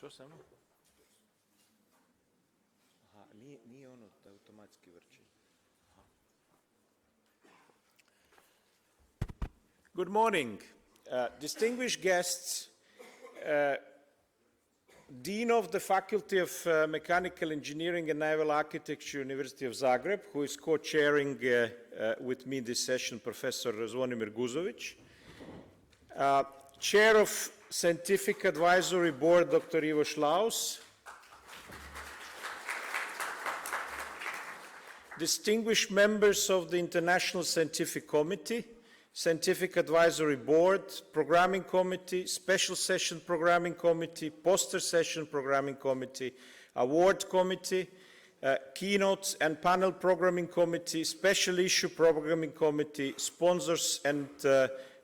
Što samo? Aha, nije ono da automatski vrči. Aha. Good morning, distinguished guests, Dean of the Faculty of Mechanical Engineering and Naval Architecture, University of Zagreb, who is co-chairing with me this session, Professor Zvonimir Guzovic. Chair of Scientific Advisory Board, Dr. Ivo Schlaus. Distinguished members of the International Scientific Committee, Scientific Advisory Board, Programming Committee, Special Session Programming Committee, Poster Session Programming Committee, Award Committee, Keynotes and Panel Programming Committee, Special Issue Programming Committee, sponsors and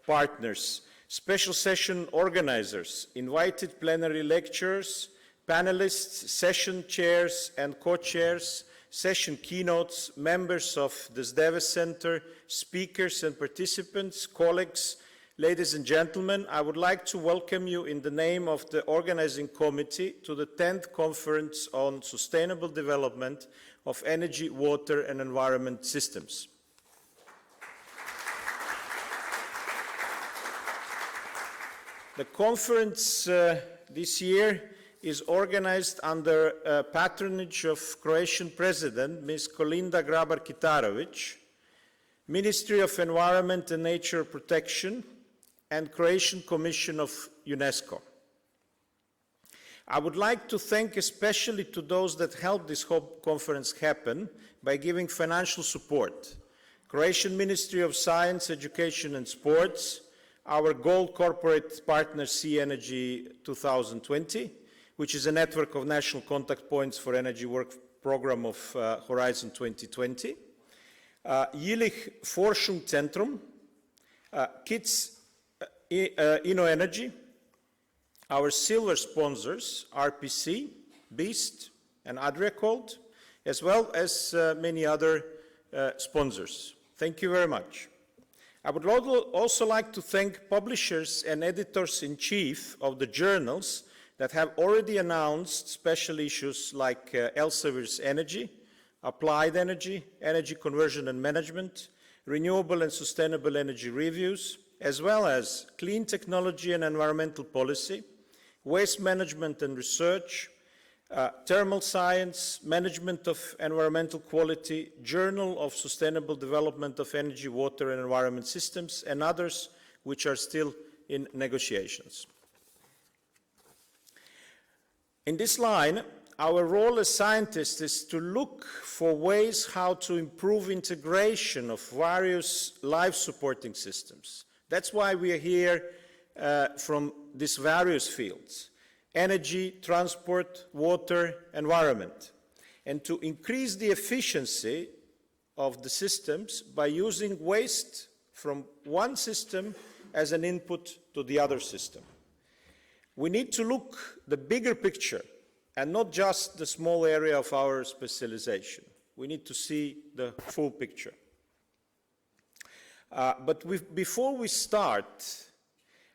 partners, Special Session organizers, invited plenary lecturers, panelists, session chairs and co-chairs, session keynotes, members of the SDEWES Center, speakers and participants, colleagues, ladies and gentlemen, I would like to welcome you in the name of the organizing committee to the 10th Conference on Sustainable Development of Energy, Water and Environment Systems. The conference this year is organized under patronage of Croatian President, Ms. Kolinda Grabar-Kitarović, Ministry of Environment and Nature Protection, and Croatian Commission of UNESCO. I would like to thank especially to those that helped this whole conference happen by giving financial support. Croatian Ministry of Science, Education and Sports, our gold corporate partner Sea Energy 2020, which is a network of national contact points for energy work program of Horizon 2020, Jillich Forschungszentrum, Kids InnoEnergy, our silver sponsors, RPC, Beast, and Adriacold, as well as many other sponsors. Thank you very much. I would also like to thank publishers and editors-in-chief of the journals that have already announced special issues like Elsevier's Energy, Applied Energy, Energy Conversion and Management, Renewable and Sustainable Energy Reviews, as well as Clean Technology and Environmental Policy, Waste Management and Research, Thermal Science, Management of Environmental Quality, Journal of Sustainable Development of Energy, Water and Environment Systems, and others which are still in negotiations. In this line, our role as scientists is to look for ways how to improve integration of various life-supporting systems. That's why we are here from these various fields: energy, transport, water, environment, and to increase the efficiency of the systems by using waste from one system as an input to the other system. We need to look the bigger picture and not just the small area of our specialization. We need to see the full picture. Before we start,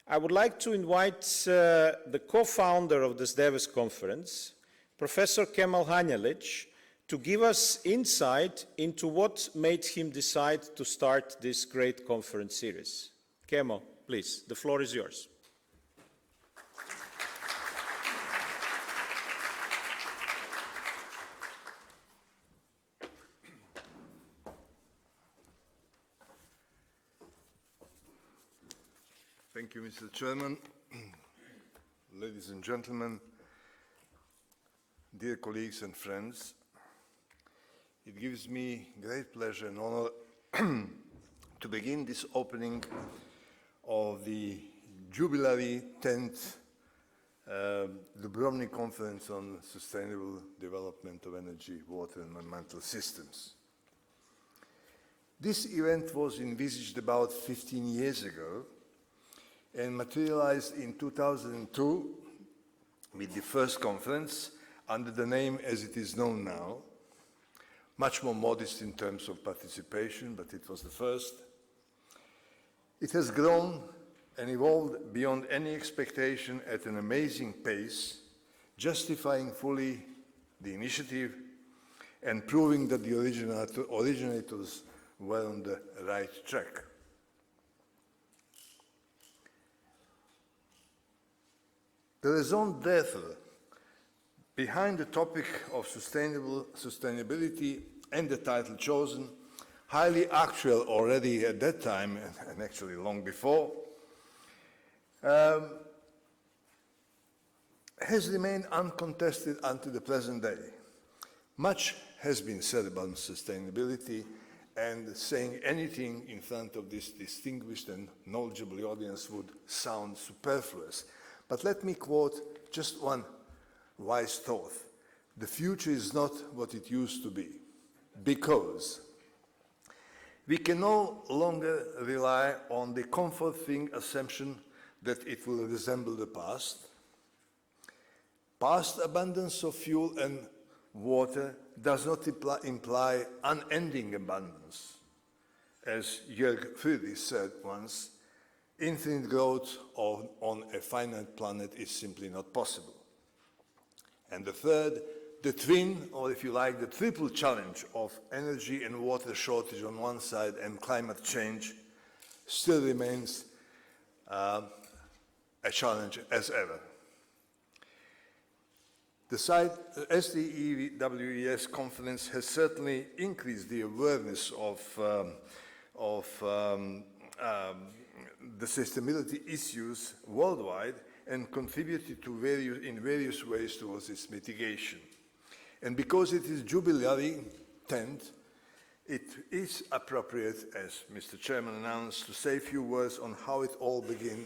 I would like to invite the co-founder of the SDEWES conference, Professor Kemal Hanjalić, to give us insight into what made him decide to start this great conference series. Kemal, please, the floor is yours. Thank you, Mr. Chairman. Ladies and gentlemen, dear colleagues and friends, it gives me great pleasure and honor to begin this opening of the jubilary 10th Dubrovnik Conference on Sustainable Development of Energy, Water and Environmental Systems. This event was envisaged about 15 years ago and materialized in 2002 with the first conference under the name as it is known now, much more modest in terms of participation, but it was the first. It has grown and evolved beyond any expectation at an amazing pace, justifying fully the initiative and proving that the originators were on the right track. The raison d'etre behind the topic of sustainability and the title chosen, highly actual already at that time and actually long before, has remained uncontested until the present day. Much has been said about sustainability, and saying anything in front of this distinguished and knowledgeable audience would sound superfluous. But let me quote just one wise thought. The future is not what it used to be, because we can no longer rely on the comforting assumption that it will resemble the past. Past abundance of fuel and water does not imply unending abundance. As Jörg Friedrich said once, infinite growth on a finite planet is simply not possible. And the third, the twin, or if you like, the triple challenge of energy and water shortage on one side and climate change still remains a challenge as ever. The SDEWES conference has certainly increased the awareness of the sustainability issues worldwide and contributed to in various ways towards its mitigation. And because it is Jubilee 10th, it is appropriate, as Mr. Chairman announced, to say a few words on how it all began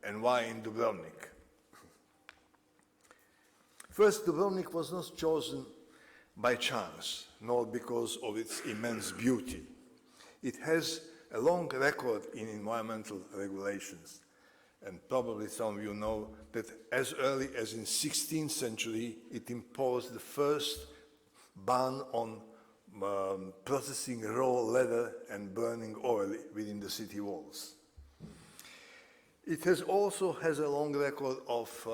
and why in Dubrovnik. First, Dubrovnik was not chosen by chance, nor because of its immense beauty. It has a long record in environmental regulations, and probably some of you know that as early as in the 16th century, it imposed the first ban on processing raw leather and burning oil within the city walls. It also has a long record of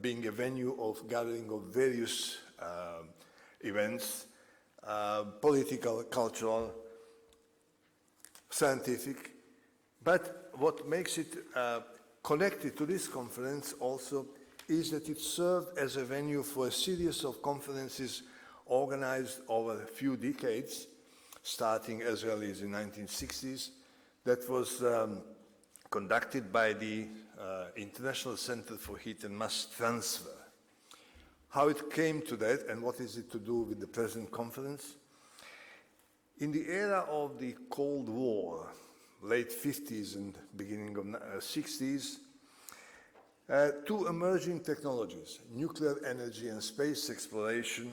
being a venue of gathering of various events, political, cultural, scientific, but what makes it connected to this conference also is that it served as a venue for a series of conferences organized over a few decades, starting as early as the 1960s, that was conducted by the International Center for Heat and Mass Transfer. How it came to that and what is it to do with the present conference? In the era of the Cold War, late 50s and beginning of 60s, two emerging technologies, nuclear energy and space exploration,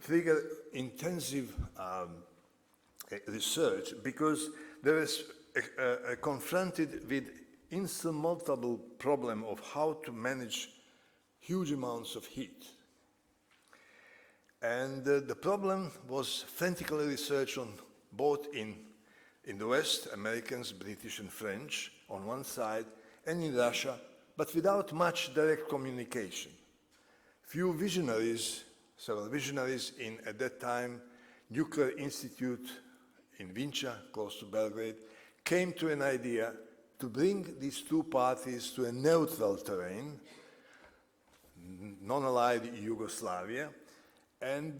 triggered intensive research because there is confronted with insurmountable problem of how to manage huge amounts of heat. And the problem was frantically researched on both in the West, Americans, British and French on one side, and in Russia, but without much direct communication. Several visionaries in, at that time, Nuclear Institute in Vinča, close to Belgrade, came to an idea to bring these two parties to a neutral terrain, non-allied Yugoslavia, and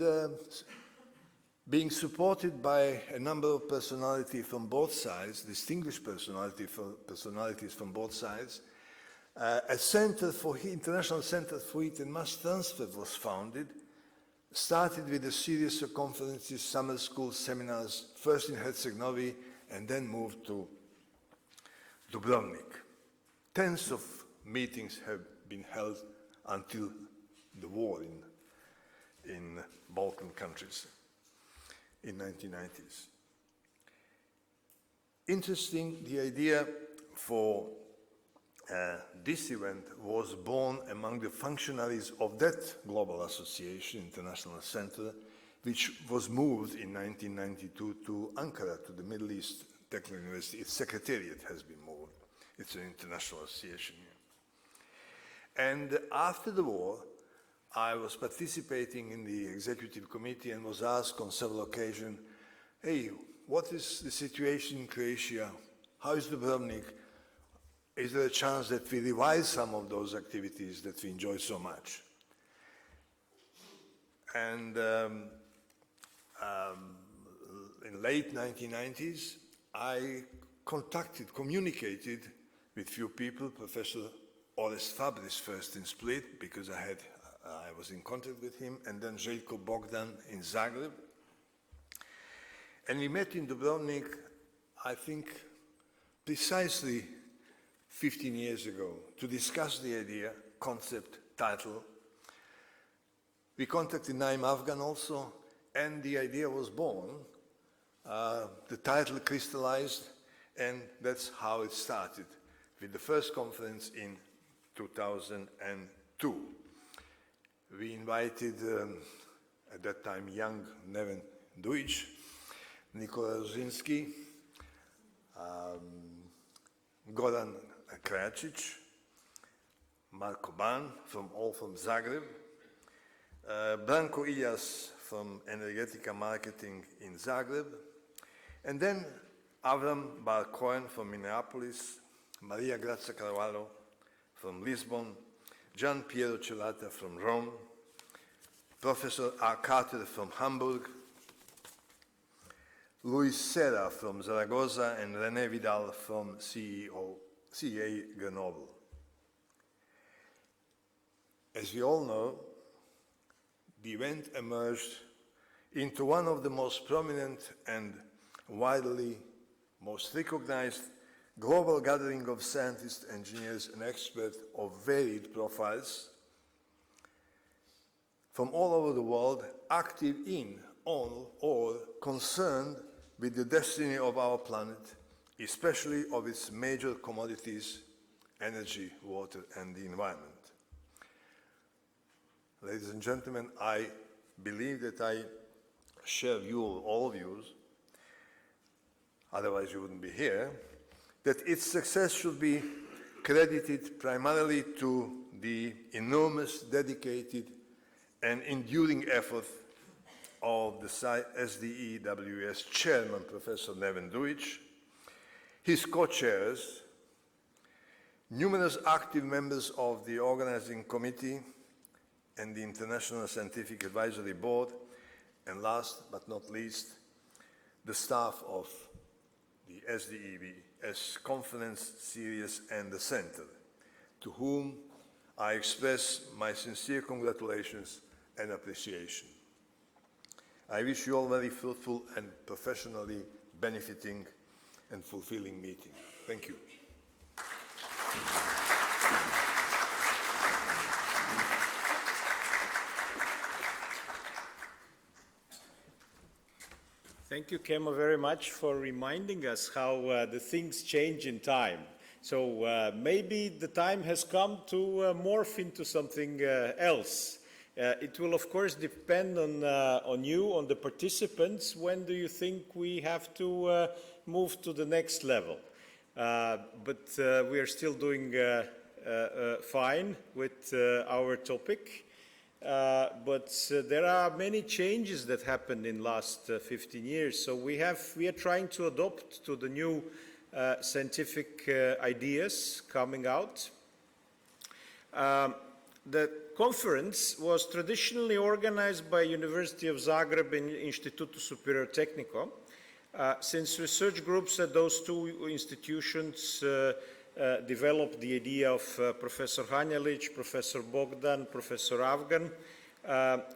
being supported by a number of personalities from both sides, distinguished personalities from both sides, a center for International Center for Heat and Mass Transfer was founded, started with a series of conferences, summer school seminars, first in Herzegovina, and then moved to Dubrovnik. Tens of meetings have been held until the war in Balkan countries in 1990s. Interesting, the idea for this event was born among the functionaries of that global association, International Center, which was moved in 1992 to Ankara, to the Middle East Technical University. Its secretariat has been moved. It's an international association. And after the war, I was participating in the executive committee and was asked on several occasions, hey, what is the situation in Croatia? How is Dubrovnik? Is there a chance that we revise some of those activities that we enjoy so much? And in late 1990s, I communicated with few people, Professor Orest Fabris first in Split, because I was in contact with him, and then Željko Bogdan in Zagreb. And we met in Dubrovnik, I think, precisely 15 years ago to discuss the idea, concept, title. We contacted Naim Afgan also, and the idea was born. The title crystallized, and that's how it started, with the first conference in 2002. We invited, at that time, young Neven Dujic, Nikola Rozinski, Goran Krajačić, Marko Ban, all from Zagreb, Branko Iljas from Energetica Marketing in Zagreb, and then Avram Bar Cohen from Minneapolis, Maria Grazia Carvalho from Lisbon, Gian Piero Celata from Rome, Professor R. Carter from Hamburg, Luis Serra from Zaragoza, and René Vidal from CEA Grenoble. As we all know, the event emerged into one of the most prominent and widely most recognized global gathering of scientists, engineers, and experts of varied profiles from all over the world, active in, on, or concerned with the destiny of our planet, especially of its major commodities, energy, water, and the environment. Ladies and gentlemen, I believe that I share all views, otherwise you wouldn't be here, that its success should be credited primarily to the enormous, dedicated, and enduring effort of the SDEWES chairman, Professor Neven Dujic, his co-chairs, numerous active members of the organizing committee and the International Scientific Advisory Board, and last but not least, the staff of the SDEWES Conference Series and the Center, to whom I express my sincere congratulations and appreciation. I wish you all very fruitful and professionally benefiting and fulfilling meeting. Thank you. Thank you, Kemo, very much for reminding us how the things change in time. So maybe the time has come to morph into something else. It will, of course, depend on you, on the participants. When do you think we have to move to the next level? But we are still doing fine with our topic. But there are many changes that happened in the last 15 years. So we are trying to adopt to the new scientific ideas coming out. The conference was traditionally organized by University of Zagreb and Instituto Superior Tehnico. Since research groups at those two institutions developed the idea of Professor Hanjalic, Professor Bogdan, Professor Afgan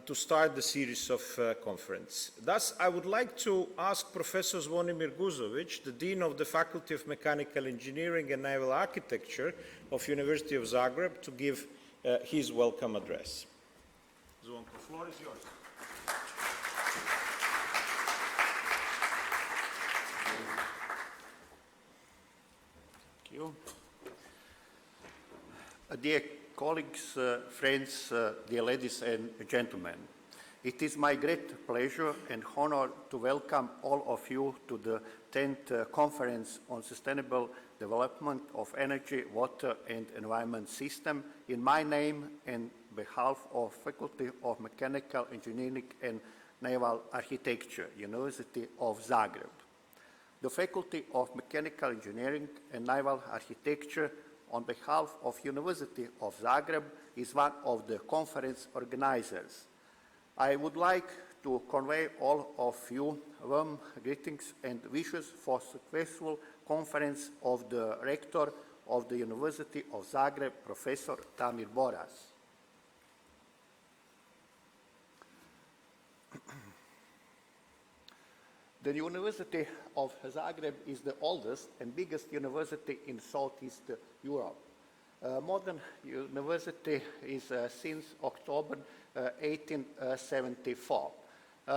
to start the series of conference. Thus, I would like to ask Professor Zvonimir Guzovic, the Dean of the Faculty of Mechanical Engineering and Naval Architecture of University of Zagreb, to give his welcome address. Zvonko, the floor is yours. Thank you. Dear colleagues, friends, dear ladies and gentlemen, it is my great pleasure and honor to welcome all of you to the 10th Conference on Sustainable development of energy, water and environment system in my name and behalf of Faculty of Mechanical Engineering and Naval Architecture, University of Zagreb. The Faculty of Mechanical Engineering and Naval Architecture, on behalf of University of Zagreb, is one of the conference organizers. I would like to convey all of you warm greetings and wishes for successful conference of the Rector of the University of Zagreb, Professor Tamir Boras. The University of Zagreb is the oldest and biggest university in Southeast Europe. Modern university is since October 1874.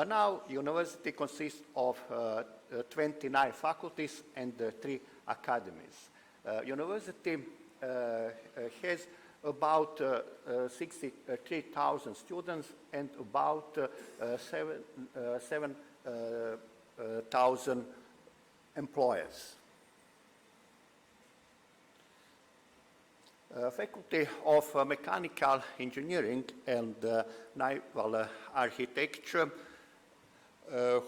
Now, university consists of 29 faculties and 3 academies. University has about 63,000 students and about 7,000 employees. Faculty of Mechanical Engineering and Naval Architecture,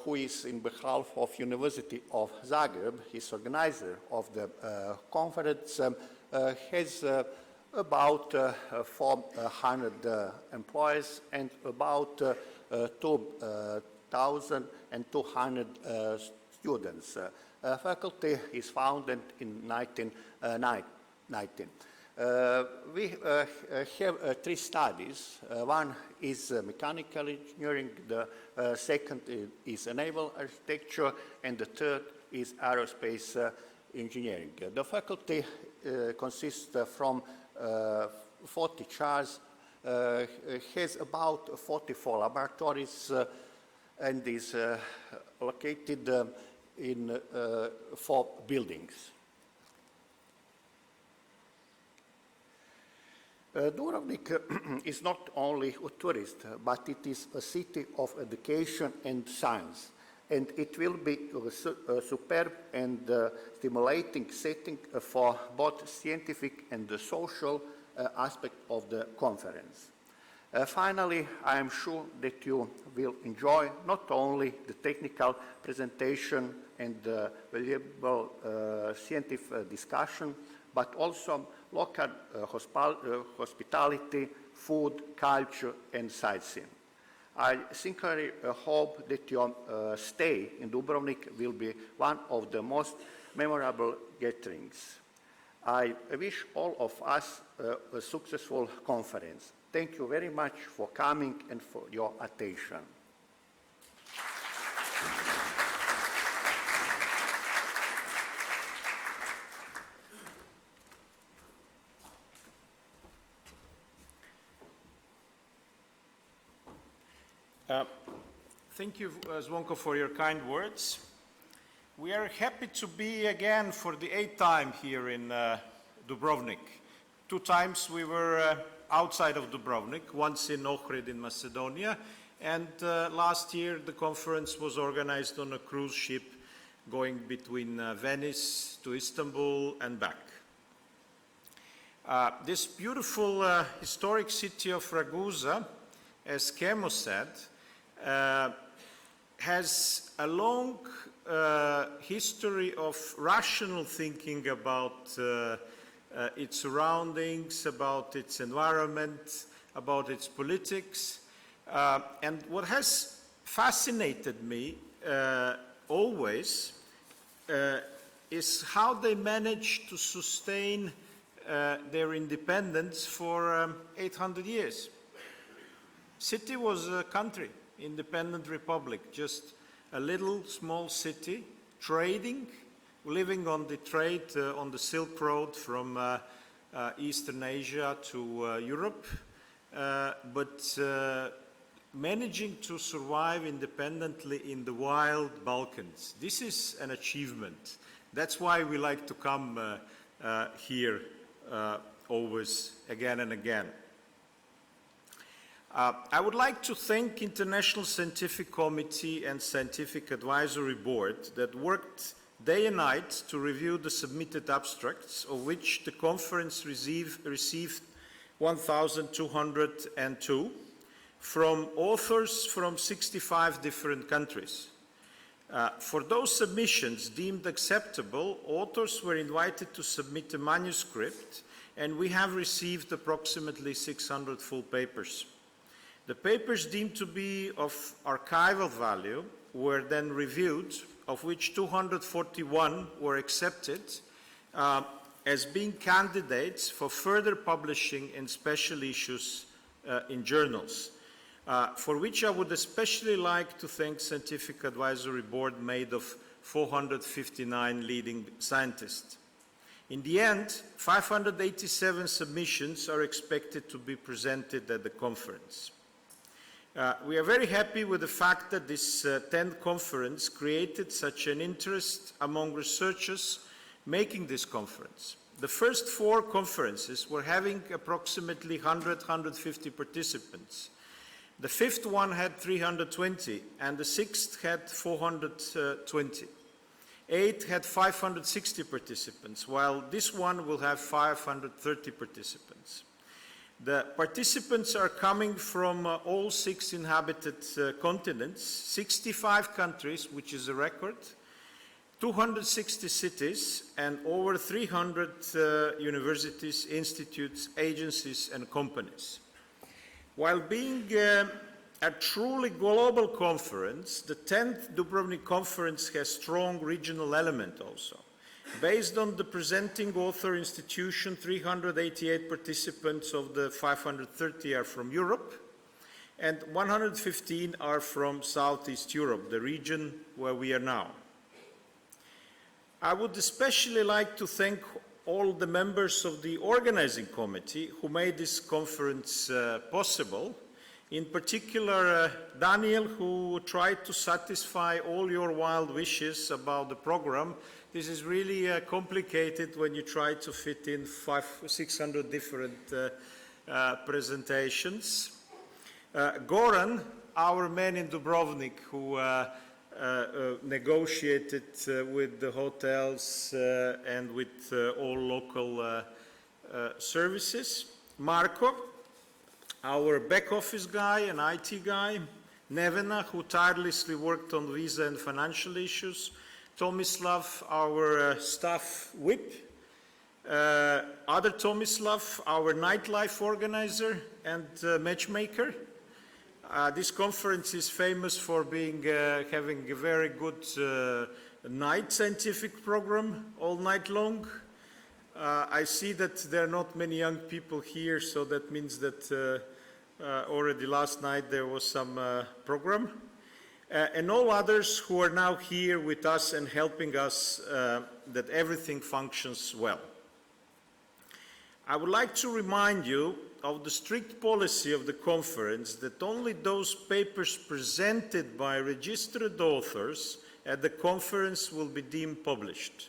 who is in behalf of University of Zagreb, is organizer of the conference, has about 400 employees and about 2,200 students. Faculty is founded in 1919. We have 3 studies. One is mechanical engineering, the second is naval architecture, and the third is aerospace engineering. The faculty consists from 40 chairs, has about 44 laboratories, and is located in 4 buildings. Dubrovnik is not only a tourist, but it is a city of education and science, and it will be a superb and stimulating setting for both scientific and the social aspect of the conference. Finally, I am sure that you will enjoy not only the technical presentation and the valuable scientific discussion, but also local hospitality, food, culture, and sightseeing. I sincerely hope that your stay in Dubrovnik will be one of the most memorable gatherings. I wish all of us a successful conference. Thank you very much for coming and for your attention. Thank you, Zvonko, for your kind words. We are happy to be again for the 8th time here in Dubrovnik. 2 times we were outside of Dubrovnik, once in Ohrid in Macedonia, and last year the conference was organized on a cruise ship going between Venice to Istanbul and back. This beautiful historic city of Ragusa, as Kemo said, has a long history of rational thinking about its surroundings, about its environment, about its politics. And what has fascinated me always is how they managed to sustain their independence for 800 years. City was a country, independent republic, just a little small city, trading, living on the trade on the Silk Road from Eastern Asia to Europe, but managing to survive independently in the wild Balkans. This is an achievement. That's why we like to come here always, again and again. I would like to thank International Scientific Committee and Scientific Advisory Board that worked day and night to review the submitted abstracts, of which the conference received 1,202 from authors from 65 different countries. For those submissions deemed acceptable, authors were invited to submit a manuscript, and we have received approximately 600 full papers. The papers deemed to be of archival value were then reviewed, of which 241 were accepted as being candidates for further publishing in special issues in journals, for which I would especially like to thank Scientific Advisory Board made of 459 leading scientists. In the end, 587 submissions are expected to be presented at the conference. We are very happy with the fact that this 10th conference created such an interest among researchers making this conference. The first 4 conferences were having approximately 100-150 participants. The 5th one had 320, and the 6th had 420. 8 had 560 participants, while this one will have 530 participants. The participants are coming from all 6 inhabited continents, 65 countries, which is a record, 260 cities, and over 300 universities, institutes, agencies, and companies. While being a truly global conference, the 10th Dubrovnik Conference has strong regional element also. Based on the presenting author institution, 388 participants of the 530 are from Europe, and 115 are from Southeast Europe, the region where we are now. I would especially like to thank all the members of the organizing committee who made this conference possible. In particular, Daniel, who tried to satisfy all your wild wishes about the program. This is really complicated when you try to fit in 600 different presentations. Goran, our man in Dubrovnik, who negotiated with the hotels and with all local services. Marko, our back office guy and IT guy. Nevena, who tirelessly worked on visa and financial issues. Tomislav, our staff whip. Other Tomislav, our nightlife organizer and matchmaker. This conference is famous for being, having a very good night scientific program all night long. I see that there are not many young people here, so that means that already last night there was some program. And all others who are now here with us and helping us that everything functions well. I would like to remind you of the strict policy of the conference that only those papers presented by registered authors at the conference will be deemed published.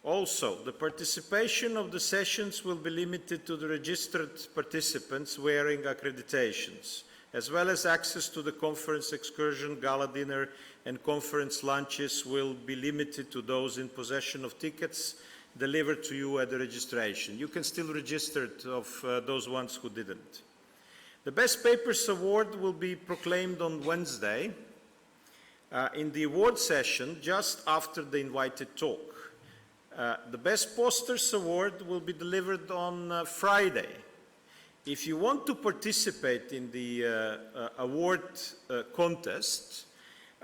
Also, the participation of the sessions will be limited to the registered participants wearing accreditations, as well as access to the conference excursion, gala dinner, and conference lunches will be limited to those in possession of tickets delivered to you at the registration. You can still register of those ones who didn't. The Best Papers Award will be proclaimed on Wednesday in the award session just after the invited talk. The Best Posters Award will be delivered on Friday. If you want to participate in the award contest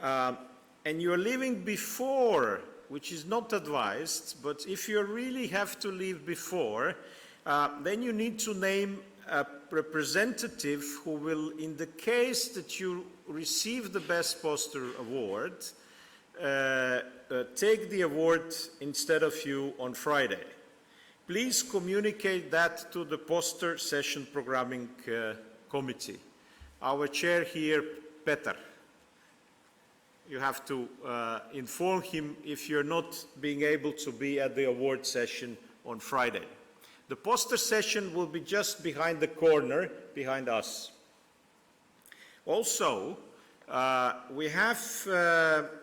and you're leaving before, which is not advised, but if you really have to leave before, then you need to name a representative who will, in the case that you receive the Best Poster Award, take the award instead of you on Friday. Please communicate that to the Poster Session Programming Committee. Our chair here, Peter. You have to inform him if you're not being able to be at the award session on Friday. The poster session will be just behind the corner, behind us. Also, We have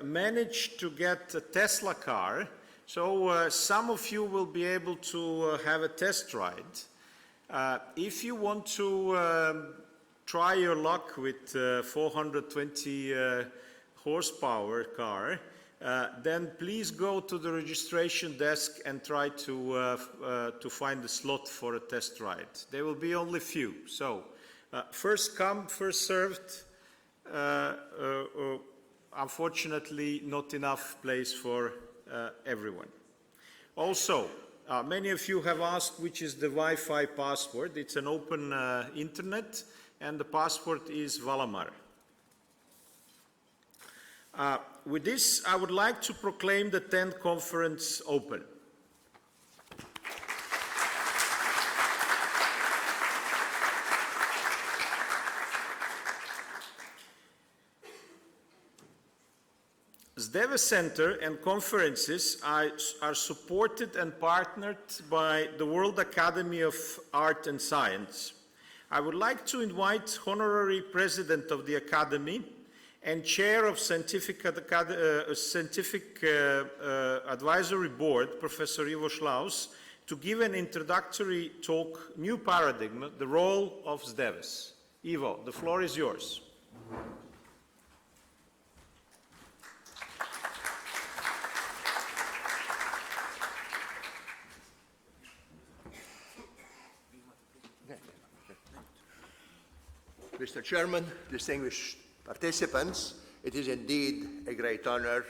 managed to get a Tesla car, so some of you will be able to have a test ride. If you want to try your luck with 420 horsepower car, then please go to the registration desk and try to find a slot for a test ride. There will be only few. So first come, first served. Unfortunately, not enough place for everyone. Also, many of you have asked which is the Wi-Fi password. It's an open internet, and the password is Valamar. With this, I would like to proclaim the 10th conference open. SDEWES Center and conferences are supported and partnered by the World Academy of Art and Science. I would like to invite Honorary President of the Academy and Chair of Scientific Advisory Board, Professor Ivo Schlaus, to give an introductory talk, New Paradigm, the Role of SDEWES. Ivo, the floor is yours. Mr. Chairman, distinguished participants, it is indeed a great honor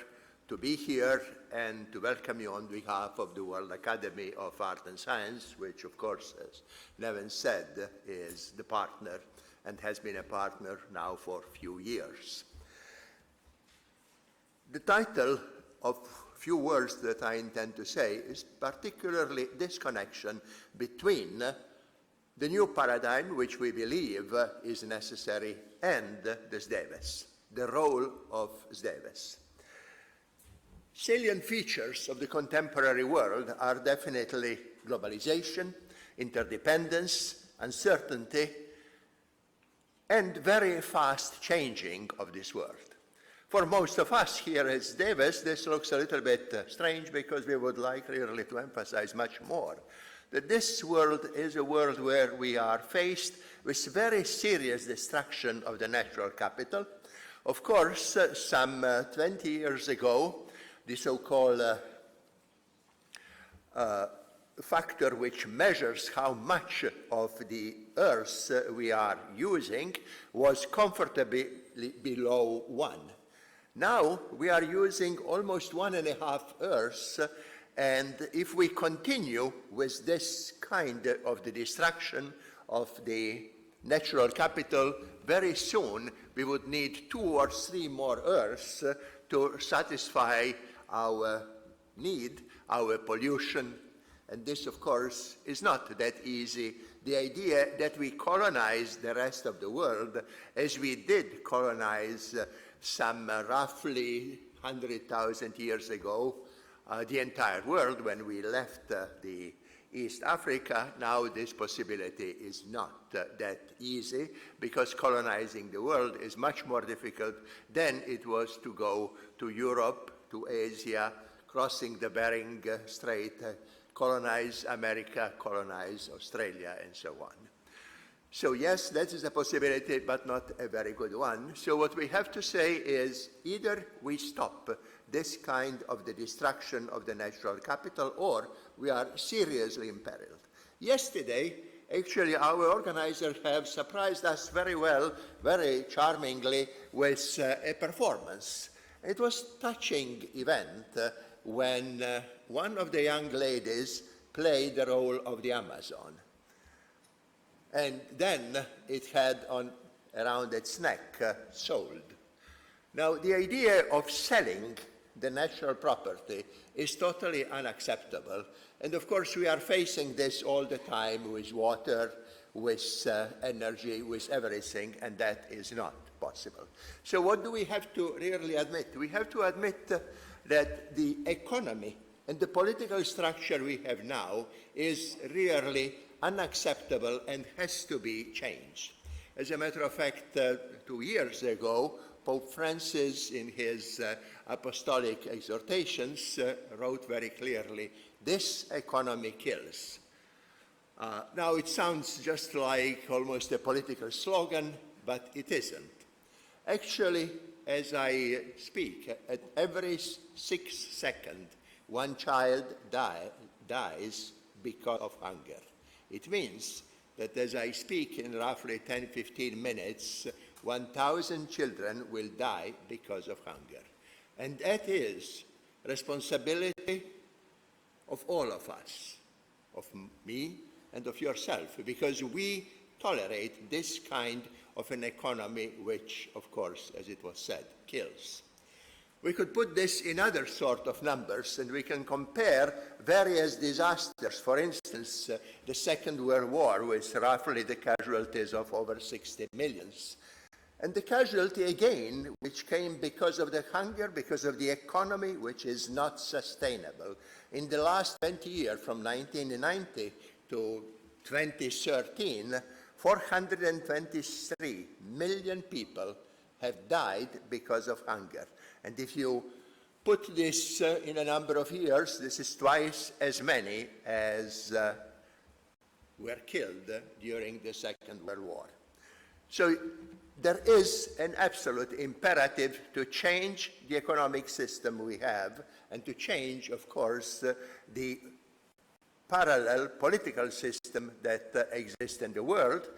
to be here and to welcome you on behalf of the World Academy of Art and Science, which, of course, as Levin said, is the partner and has been a partner now for a few years. The title of few words that I intend to say is particularly this connection between the new paradigm, which we believe is necessary, and the SDEWES, the role of SDEWES. Salient features of the contemporary world are definitely globalization, interdependence, uncertainty, and very fast changing of this world. For most of us here at SDEWES, this looks a little bit strange because we would like really to emphasize much more that this world is a world where we are faced with very serious destruction of the natural capital. Of course, some 20 years ago, the so-called factor which measures how much of the Earth we are using was comfortably below 1. Now we are using almost 1.5 Earths, and if we continue with this kind of the destruction of the natural capital, very soon we would need 2 or 3 more Earths to satisfy our need, our pollution, and this, of course, is not that easy. The idea that we colonize the rest of the world, as we did colonize some roughly 100,000 years ago, the entire world when we left the East Africa, now this possibility is not that easy because colonizing the world is much more difficult than it was to go to Europe, to Asia, crossing the Bering Strait, colonize America, colonize Australia, and so on. So yes, that is a possibility, but not a very good one. So what we have to say is either we stop this kind of the destruction of the natural capital, or we are seriously imperiled. Yesterday, actually, our organizers have surprised us very well, very charmingly, with a performance. It was a touching event when one of the young ladies played the role of the Amazon. And then it had around its neck sold. Now, the idea of selling the natural property is totally unacceptable. And of course, we are facing this all the time with water, with energy, with everything, and that is not possible. So what do we have to really admit? We have to admit that the economy and the political structure we have now is really unacceptable and has to be changed. As a matter of fact, 2 years ago, Pope Francis, in his apostolic exhortations, wrote very clearly, "This economy kills." Now, it sounds just like almost a political slogan, but it isn't. Actually, as I speak, at every 6 seconds, one child dies because of hunger. It means that as I speak, in roughly 10-15 minutes, 1,000 children will die because of hunger. And that is responsibility of all of us, of me and of yourself, because we tolerate this kind of an economy which, of course, as it was said, kills. We could put this in other sort of numbers, and we can compare various disasters. For instance, the Second World War, with roughly the casualties of over 60 million. And the casualty, again, which came because of the hunger, because of the economy, which is not sustainable. In the last 20 years, from 1990 to 2013, 423 million people have died because of hunger. And if you put this in a number of years, this is twice as many as were killed during the Second World War. So there is an absolute imperative to change the economic system we have, and to change, of course, the parallel political system that exists in the world.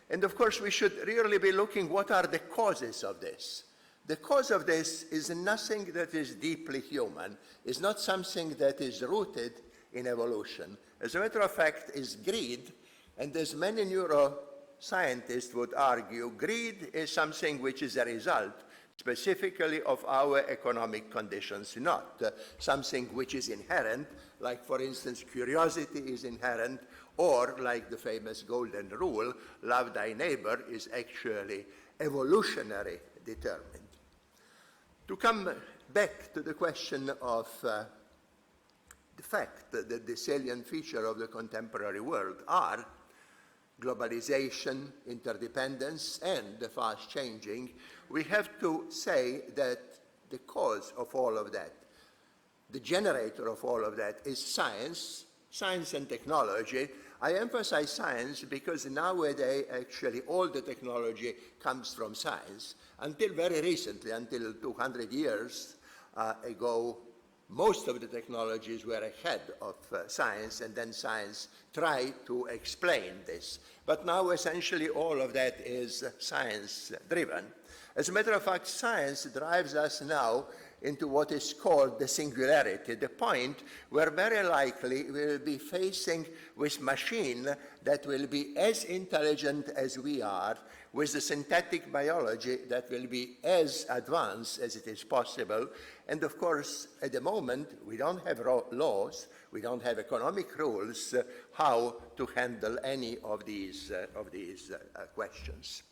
And of course, we should really be looking what are the causes of this. The cause of this is nothing that is deeply human, is not something that is rooted in evolution. As a matter of fact, is greed, and as many neuroscientists would argue, greed is something which is a result specifically of our economic conditions, not something which is inherent, like, for instance, curiosity is inherent, or like the famous golden rule, love thy neighbor, is actually evolutionary determined. To come back to the question of the fact that the salient feature of the contemporary world are globalization, interdependence, and the fast changing, we have to say that the cause of all of that, the generator of all of that, is science and technology. I emphasize science because nowadays actually all the technology comes from science. Until very recently, until 200 years ago, most of the technologies were ahead of science, and then science tried to explain this. But now essentially all of that is science-driven. As a matter of fact, science drives us now into what is called the singularity, the point where very likely we will be facing with machine that will be as intelligent as we are, with the synthetic biology that will be as advanced as it is possible. And of course, at the moment, we don't have laws, we don't have economic rules how to handle any of these questions.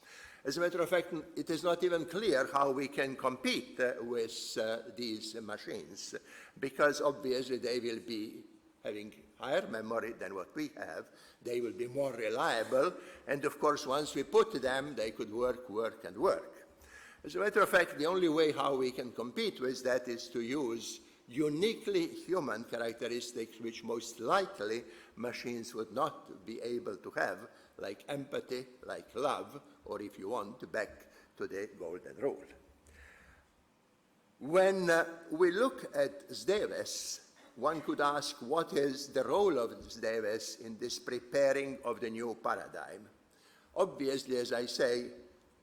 As a matter of fact, it is not even clear how we can compete with these machines, because obviously they will be having higher memory than what we have, they will be more reliable, and of course once we put them, they could work. As a matter of fact, the only way how we can compete with that is to use uniquely human characteristics which most likely machines would not be able to have, like empathy, like love, or if you want, back to the golden rule. When we look at SDEWES, one could ask what is the role of SDEWES in this preparing of the new paradigm. Obviously, as I say,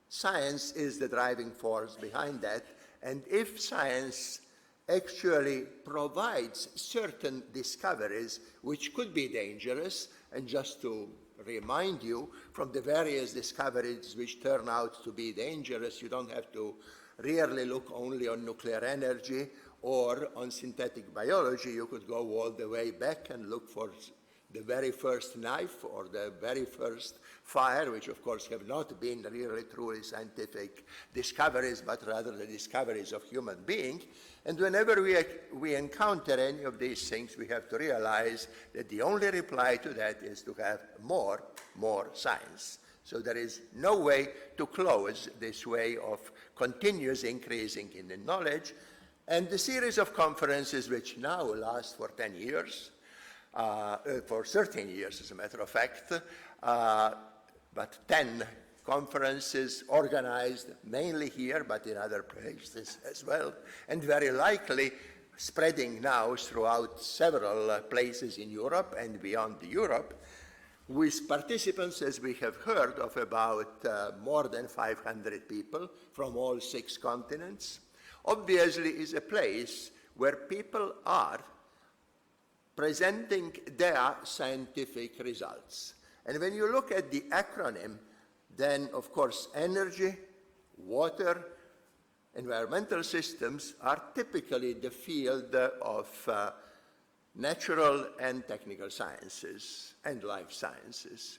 science is the driving force behind that, and if science actually provides certain discoveries which could be dangerous, and just to remind you, from the various discoveries which turn out to be dangerous, you don't have to really look only on nuclear energy or on synthetic biology. You could go all the way back and look for the very first knife or the very first fire, which of course have not been really truly scientific discoveries, but rather the discoveries of human beings. And whenever we encounter any of these things, we have to realize that the only reply to that is to have more science. So there is no way to close this way of continuous increasing in the knowledge. And the series of conferences, which now last for 10 years, for 13 years as a matter of fact, but 10 conferences organized mainly here, but in other places as well, and very likely spreading now throughout several places in Europe and beyond Europe, with participants, as we have heard, of about more than 500 people from all 6 continents, obviously is a place where people are presenting their scientific results. And when you look at the acronym, then of course energy, water, environmental systems are typically the field of natural and technical sciences and life sciences.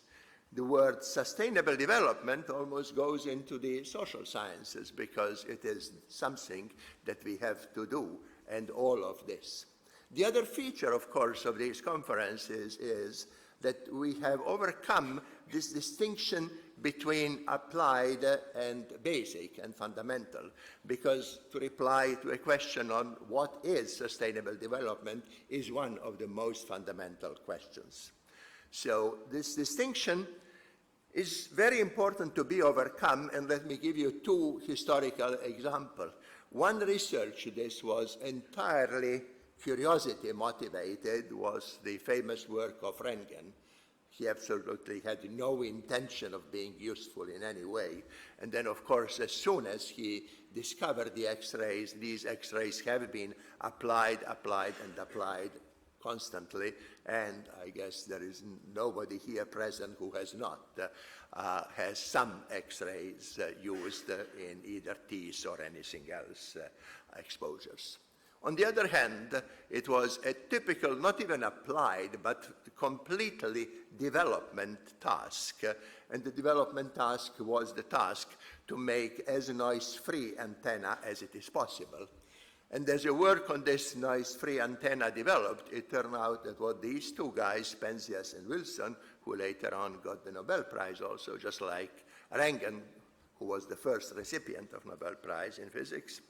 The word sustainable development almost goes into the social sciences because it is something that we have to do, and all of this. The other feature, of course, of these conferences is that we have overcome this distinction between applied and basic and fundamental, because to reply to a question on what is sustainable development is one of the most fundamental questions. So this distinction is very important to be overcome, and let me give you 2 historical examples. One research, this was entirely curiosity motivated, was the famous work of Röntgen. He absolutely had no intention of being useful in any way. And then, of course, as soon as he discovered the X-rays, these X-rays have been applied constantly, and I guess there is nobody here present who has not has some X-rays used in either teeth or anything else exposures. On the other hand, it was a typical, not even applied, but completely development task. And the development task was the task to make as noise-free antenna as it is possible. And as a work on this noise-free antenna developed, it turned out that what these 2 guys, Penzias and Wilson, who later on got the Nobel Prize also, just like Röntgen, who was the first recipient of Nobel Prize in physics,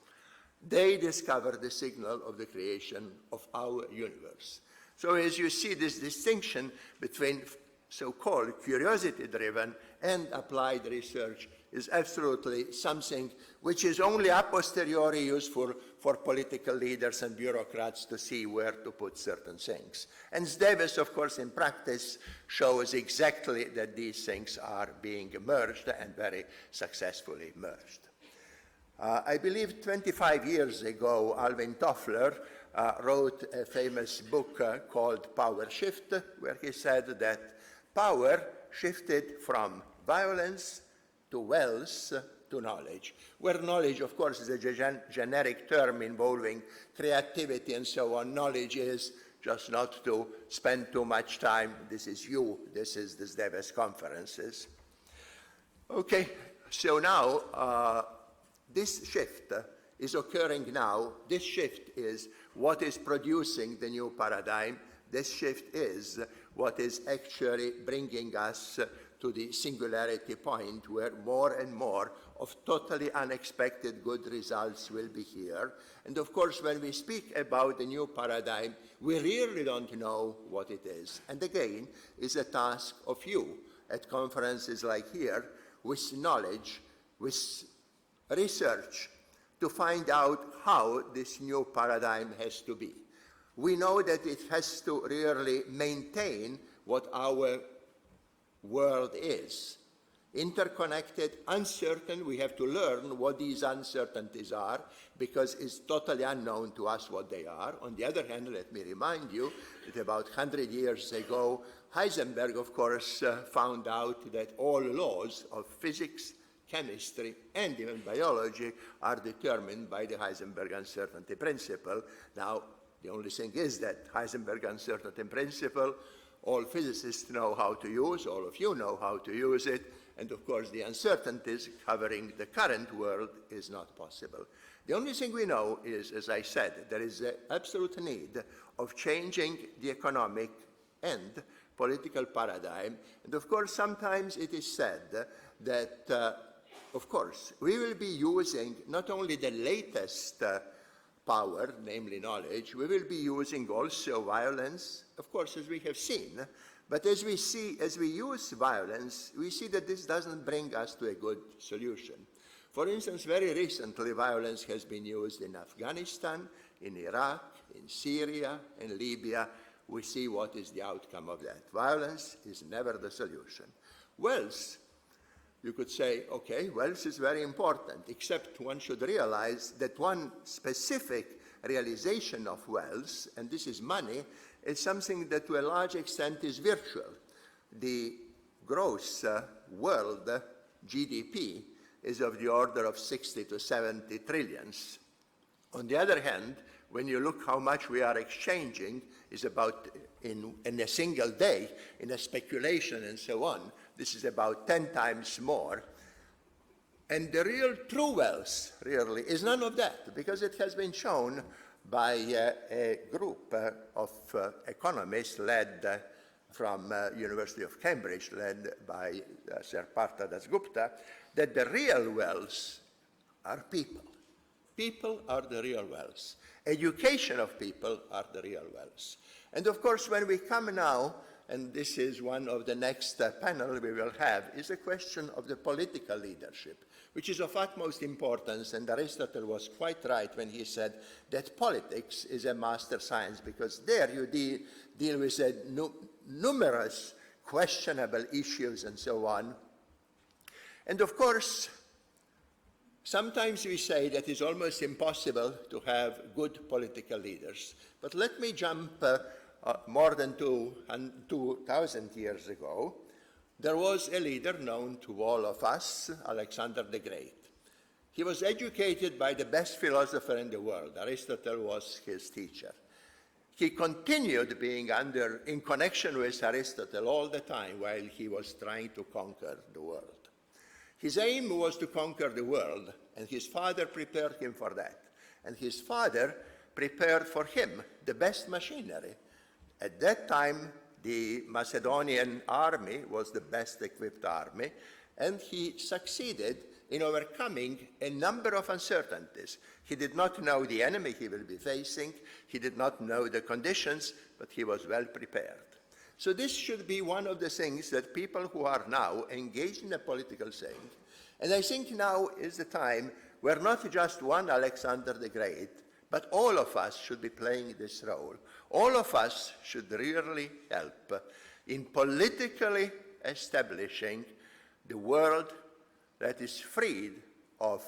they discovered the signal of the creation of our universe. So as you see, this distinction between so-called curiosity-driven and applied research is absolutely something which is only a posteriori useful for political leaders and bureaucrats to see where to put certain things. And SDEWES, of course, in practice shows exactly that these things are being merged and very successfully merged. I believe 25 years ago, Alvin Toffler wrote a famous book called Power Shift, where he said that power shifted from violence to wealth to knowledge, where knowledge, of course, is a generic term involving creativity and so on. Knowledge is just not to spend too much time. This is you. This is the SDEWES conferences. Okay, so now this shift is occurring now. This shift is what is producing the new paradigm. This shift is what is actually bringing us to the singularity point where more and more of totally unexpected good results will be here. And of course, when we speak about the new paradigm, we really don't know what it is. And again, it's a task of you at conferences like here with knowledge, with research, to find out how this new paradigm has to be. We know that it has to really maintain what our world is. Interconnected, uncertain, we have to learn what these uncertainties are because it's totally unknown to us what they are. On the other hand, let me remind you that about 100 years ago, Heisenberg, of course, found out that all laws of physics, chemistry, and even biology are determined by the Heisenberg uncertainty principle. Now, the only thing is that Heisenberg uncertainty principle, all physicists know how to use, all of you know how to use it, and of course the uncertainties covering the current world is not possible. The only thing we know is, as I said, there is an absolute need of changing the economic and political paradigm. And of course, sometimes it is said that, of course, we will be using not only the latest power, namely knowledge, we will be using also violence, of course, as we have seen. But as we use violence, we see that this doesn't bring us to a good solution. For instance, very recently, violence has been used in Afghanistan, in Iraq, in Syria, in Libya. We see what is the outcome of that. Violence is never the solution. Wealth, you could say, okay, wealth is very important, except one should realize that one specific realization of wealth, and this is money, is something that to a large extent is virtual. The gross world GDP is of the order of 60 to 70 trillions. On the other hand, when you look how much we are exchanging is about in a single day, in a speculation and so on, this is about 10 times more. And the real true wealth, really, is none of that, because it has been shown by a group of economists led from University of Cambridge, led by Sir Partha Dasgupta, that the real wealth are people. People are the real wealth. Education of people are the real wealth. And of course, when we come now, and this is one of the next panel we will have, is a question of the political leadership, which is of utmost importance, and Aristotle was quite right when he said that politics is a master science, because there you deal with numerous questionable issues and so on. And of course, sometimes we say that it's almost impossible to have good political leaders. But let me jump more than 2,000 years ago. There was a leader known to all of us, Alexander the Great. He was educated by the best philosopher in the world. Aristotle was his teacher. He continued being in connection with Aristotle all the time while he was trying to conquer the world. His aim was to conquer the world, and his father prepared him for that. And his father prepared for him the best machinery. At that time, the Macedonian army was the best equipped army, and he succeeded in overcoming a number of uncertainties. He did not know the enemy he will be facing, he did not know the conditions, but he was well prepared. So this should be one of the things that people who are now engaged in a political thing, and I think now is the time where not just one Alexander the Great, but all of us should be playing this role. All of us should really help in politically establishing the world that is freed of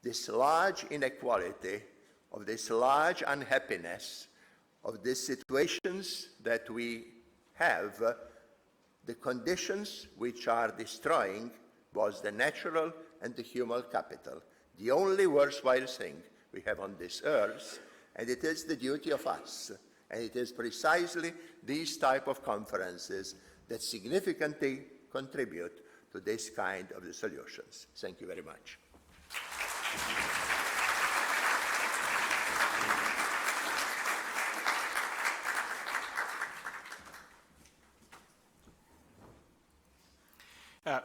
this large inequality, of this large unhappiness, of these situations that we have, the conditions which are destroying both the natural and the human capital, the only worthwhile thing we have on this earth, and it is the duty of us. And it is precisely these type of conferences that significantly contribute to this kind of the solutions. Thank you very much.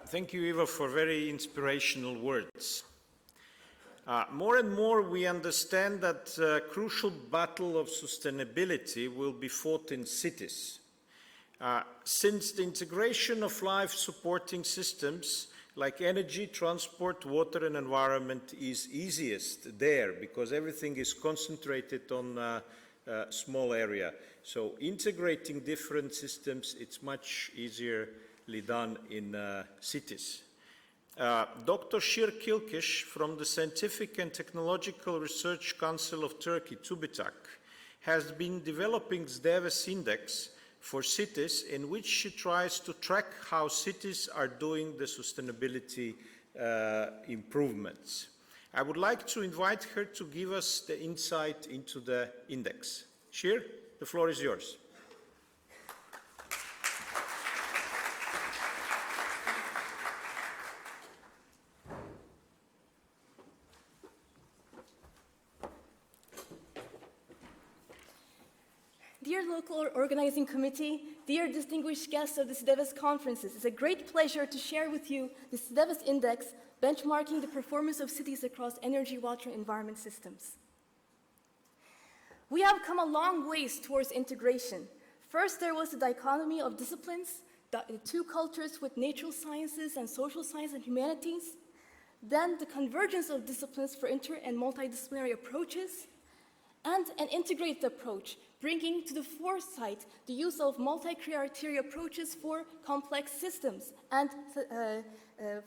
Thank you, Ivo, for very inspirational words. More and more we understand that the crucial battle of sustainability will be fought in cities. Since the integration of life supporting systems like energy, transport, water and environment is easiest there because everything is concentrated on a small area. So integrating different systems, it's much easily done in cities. Dr. Şir Kilkish from the Scientific and Technological Research Council of Turkey, TÜBİTAK, has been developing SDEWES index for cities in which she tries to track how cities are doing the sustainability improvements. I would like to invite her to give us the insight into the index. Şir, the floor is yours. dear local organizing committee, dear distinguished guests of the SDEWES conferences, it's a great pleasure to share with you the SDEWES Index, benchmarking the performance of cities across energy, water, and environment systems. We have come a long ways towards integration. First, there was the dichotomy of disciplines, the two cultures with natural sciences and social science and humanities. Then the convergence of disciplines for inter- and multidisciplinary approaches, and an integrated approach, bringing to the foresight the use of multi-criteria approaches for complex systems and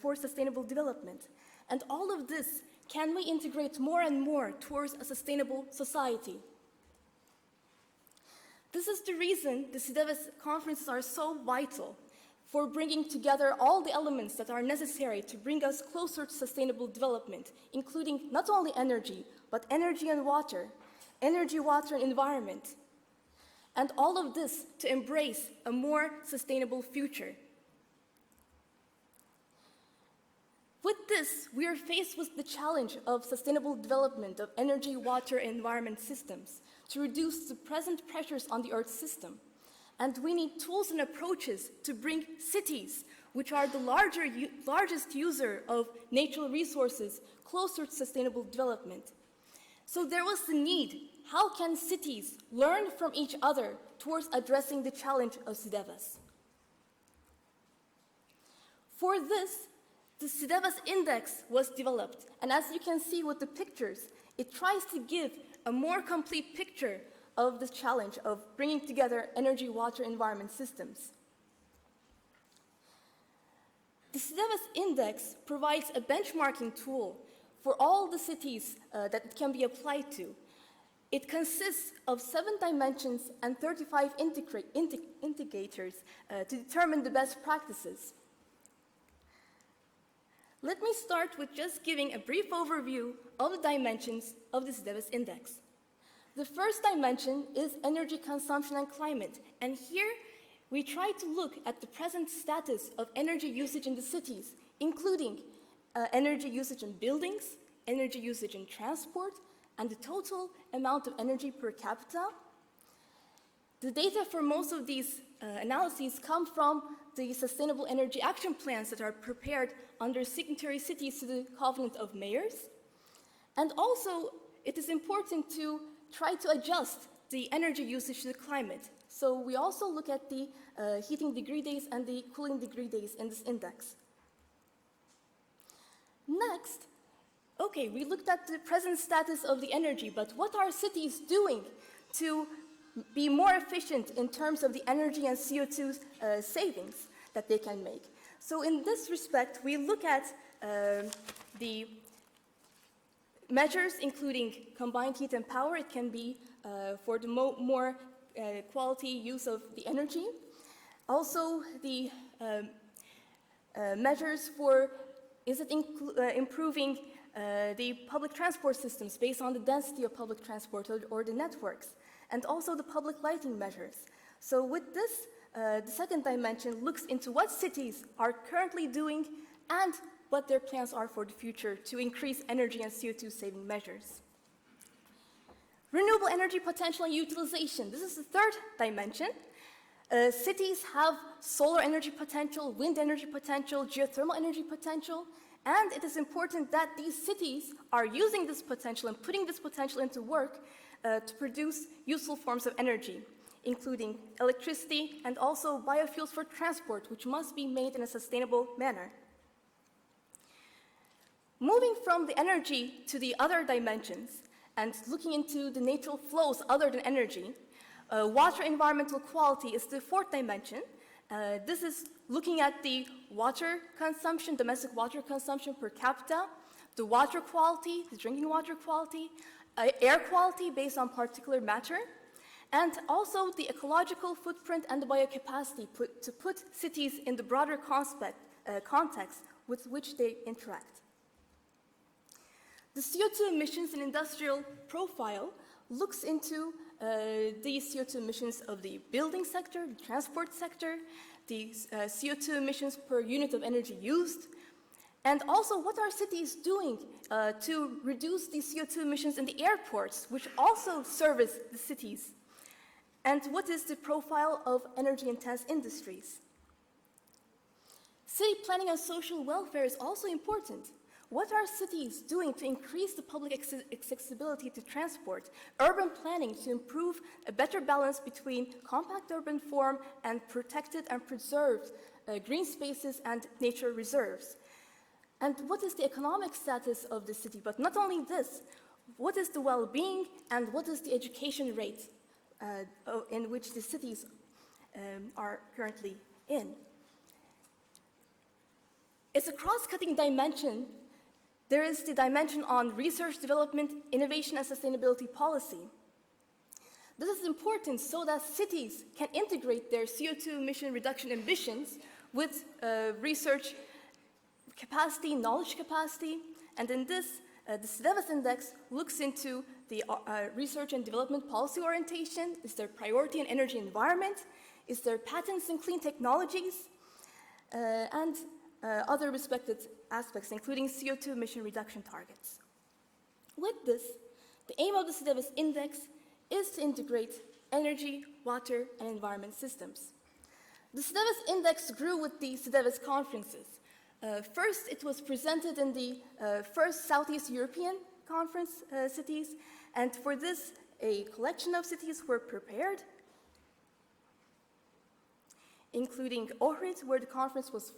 for sustainable development. And all of this can we integrate more and more towards a sustainable society. This is the reason the SDEWES conferences are so vital for bringing together all the elements that are necessary to bring us closer to sustainable development, including not only energy, but energy and water, energy, water, and environment. And all of this to embrace a more sustainable future. With this, we are faced with the challenge of sustainable development of energy, water, and environment systems to reduce the present pressures on the Earth system. And we need tools and approaches to bring cities, which are the largest user of natural resources, closer to sustainable development. So there was the need. How can cities learn from each other towards addressing the challenge of SDEWES? For this, the SDEWES Index was developed, and as you can see with the pictures, it tries to give a more complete picture of the challenge of bringing together energy, water, environment systems. The SDEWES Index provides a benchmarking tool for all the cities that it can be applied to. It consists of 7 dimensions and 35 indicators to determine the best practices. Let me start with just giving a brief overview of the dimensions of the SDEWES Index. The first dimension is energy consumption and climate, and here we try to look at the present status of energy usage in the cities, including energy usage in buildings, energy usage in transport, and the total amount of energy per capita. The data for most of these analyses come from the Sustainable Energy Action Plans that are prepared under signatory cities to the Covenant of Mayors. And also, it is important to try to adjust the energy usage to the climate. So we also look at the heating degree days and the cooling degree days in this index. Next, okay, we looked at the present status of the energy, but what are cities doing to be more efficient in terms of the energy and CO2 savings that they can make? So in this respect, we look at the measures including combined heat and power. It can be for the more quality use of the energy. Also, the measures for, is it improving the public transport systems based on the density of public transport or the networks, and also the public lighting measures. So with this, the second dimension looks into what cities are currently doing and what their plans are for the future to increase energy and CO2 saving measures. Renewable energy potential and utilization. This is the third dimension. Cities have solar energy potential, wind energy potential, geothermal energy potential, and it is important that these cities are using this potential and putting this potential into work to produce useful forms of energy, including electricity and also biofuels for transport, which must be made in a sustainable manner. Moving from the energy to the other dimensions and looking into the natural flows other than energy, water environmental quality is the fourth dimension. This is looking at the water consumption, domestic water consumption per capita, the water quality, the drinking water quality, air quality based on particulate matter, and also the ecological footprint and the biocapacity to put cities in the broader context with which they interact. The CO2 emissions and industrial profile looks into the CO2 emissions of the building sector, the transport sector, the CO2 emissions per unit of energy used, and also what are cities doing to reduce the CO2 emissions in the airports, which also service the cities. And what is the profile of energy-intense industries? City planning and social welfare is also important. What are cities doing to increase the public accessibility to transport, urban planning to improve a better balance between compact urban form and protected and preserved green spaces and nature reserves? And what is the economic status of the city? But not only this, what is the well-being and what is the education rate in which the cities are currently in? It's a cross-cutting dimension. There is the dimension on research, development, innovation, and sustainability policy. This is important so that cities can integrate their CO2 emission reduction ambitions with research capacity, knowledge capacity, and in this, the SDEWES index looks into the research and development policy orientation. Is there priority in energy environment? Is there patents in clean technologies? And other respected aspects, including CO2 emission reduction targets. With this, the aim of the SDEWES index is to integrate energy, water, and environment systems. The SDEWES index grew with the SDEWES conferences. First, it was presented in the first Southeast European conference cities, and for this, a collection of cities were prepared, including Ohrid, where the conference was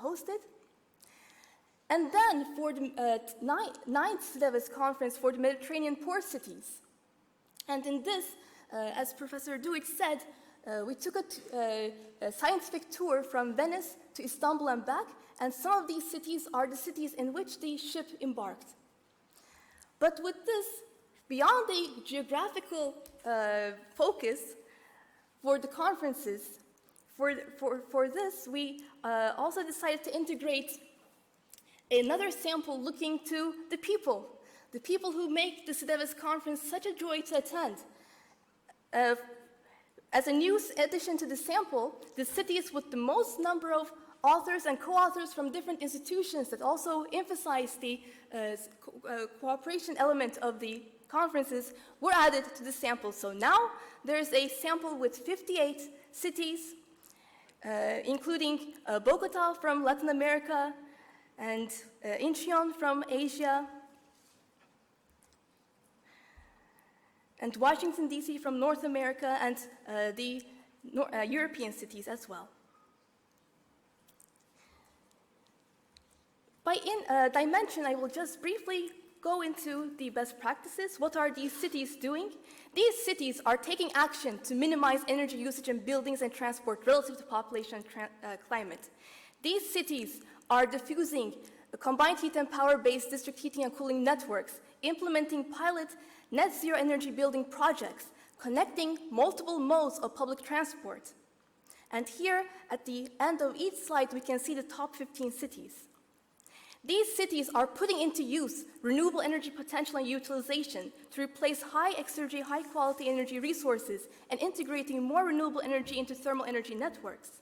hosted. And then for the ninth SDEWES conference for the Mediterranean port cities. And in this, as Professor Duic said, we took a scientific tour from Venice to Istanbul and back, and some of these cities are the cities in which the ship embarked. But with this, beyond the geographical focus for the conferences, for this, we also decided to integrate another sample looking to the people who make the SDEWES conference such a joy to attend. As a new addition to the sample, the cities with the most number of authors and co-authors from different institutions that also emphasize the cooperation element of the conferences were added to the sample. So now there's a sample with 58 cities, including Bogota from Latin America, and Incheon from Asia, and Washington, D.C. from North America, and the European cities as well. By dimension, I will just briefly go into the best practices. What are these cities doing? These cities are taking action to minimize energy usage in buildings and transport relative to population and climate. These cities are diffusing combined heat and power-based district heating and cooling networks, implementing pilot net zero energy building projects, connecting multiple modes of public transport. And here, at the end of each slide, we can see the top 15 cities. These cities are putting into use renewable energy potential and utilization to replace high exergy, high-quality energy resources and integrating more renewable energy into thermal energy networks.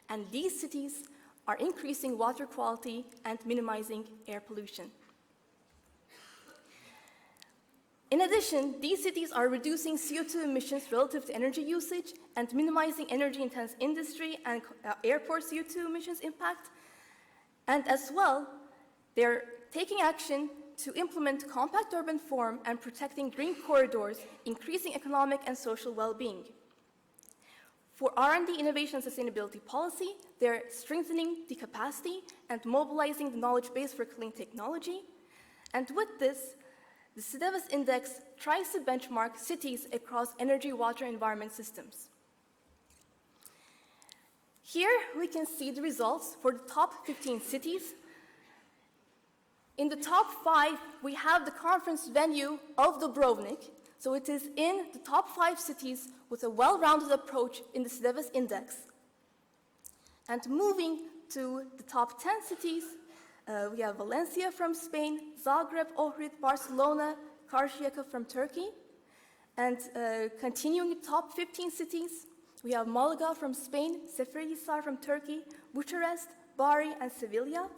And these cities are increasing water quality and minimizing air pollution. In addition, these cities are reducing CO2 emissions relative to energy usage and minimizing energy-intense industry and airport CO2 emissions impact. And as well, they're taking action to implement compact urban form and protecting green corridors, increasing economic and social well-being. For R&D, innovation, and sustainability policy, they're strengthening the capacity and mobilizing the knowledge base for clean technology. And with this, the SDEWES index tries to benchmark cities across energy, water, and environment systems. Here we can see the results for the top 15 cities. In the top 5, we have the conference venue of Dubrovnik. So it is in the top 5 cities with a well-rounded approach in the SDEWES index. And moving to the top 10 cities, we have Valencia from Spain, Zagreb, Ohrid, Barcelona, Karşıyaka from Turkey. And continuing the top 15 cities, we have Malaga from Spain, Seferihisar from Turkey, Bucharest, Bari, and Sevilla.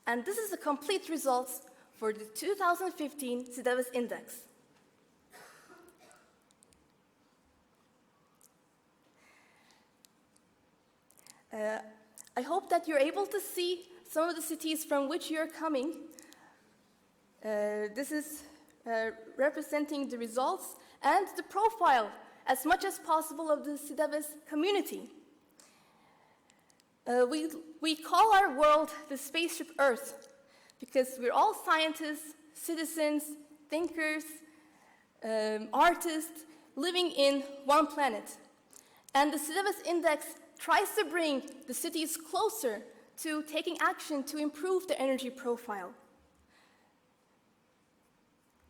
And this is the complete results for the 2015 SDEWES index. I hope that you're able to see some of the cities from which you're coming. This is representing the results and the profile as much as possible of the SDEWES community. We call our world the spaceship Earth because we're all scientists, citizens, thinkers, artists living in one planet. And the SDEWES Index tries to bring the cities closer to taking action to improve their energy profile,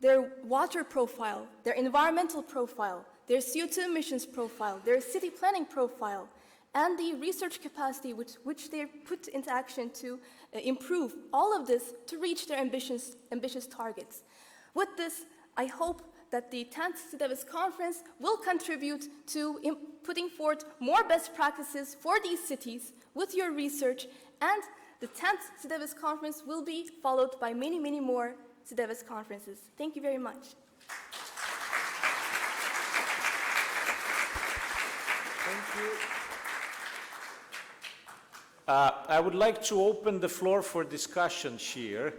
their water profile, their environmental profile, their CO2 emissions profile, their city planning profile, and the research capacity which they put into action to improve all of this to reach their ambitious targets. With this, I hope that the 10th SDEWES conference will contribute to putting forth more best practices for these cities with your research, and the 10th SDEWES conference will be followed by many, many more SDEWES conferences. Thank you very much. Thank you. I would like to open the floor for discussions here.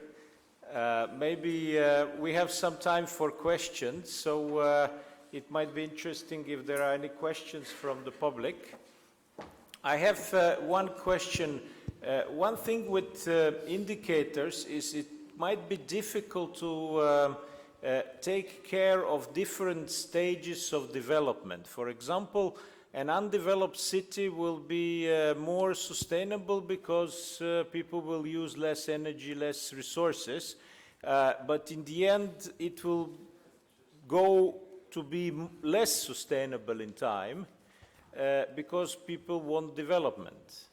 Maybe we have some time for questions, so it might be interesting if there are any questions from the public. I have one question. One thing with indicators is it might be difficult to take care of different stages of development. For example, an undeveloped city will be more sustainable because people will use less energy, less resources, but in the end it will go to be less sustainable in time because people want development.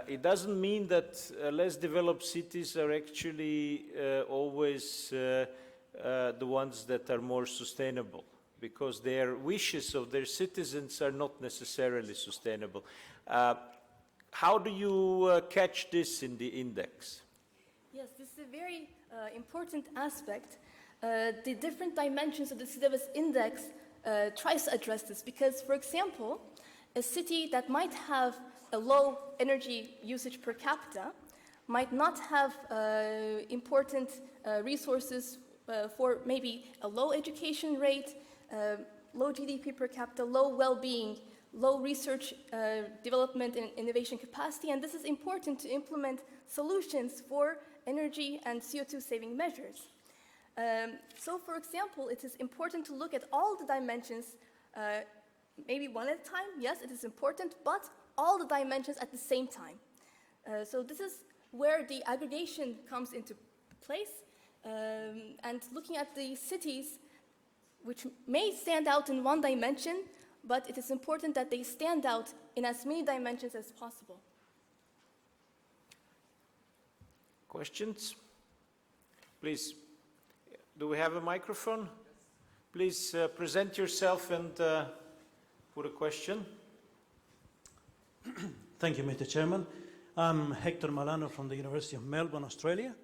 It doesn't mean that less developed cities are actually always the ones that are more sustainable, because their wishes of their citizens are not necessarily sustainable. How do you catch this in the index? Yes, this is a very important aspect. The different dimensions of the SDEWES Index tries to address this because, for example, a city that might have a low energy usage per capita might not have important resources for maybe a low education rate, low GDP per capita, low well-being, low research development and innovation capacity, and this is important to implement solutions for energy and CO2 saving measures. So, for example, it is important to look at all the dimensions, maybe one at a time. Yes, it is important, but all the dimensions at the same time. So this is where the aggregation comes into place, and looking at the cities which may stand out in one dimension, but it is important that they stand out in as many dimensions as possible. Questions? Please, do we have a microphone? Please present yourself and put a question. Thank you, Mr. Chairman. I'm Hector Malano from the University of Melbourne, Australia.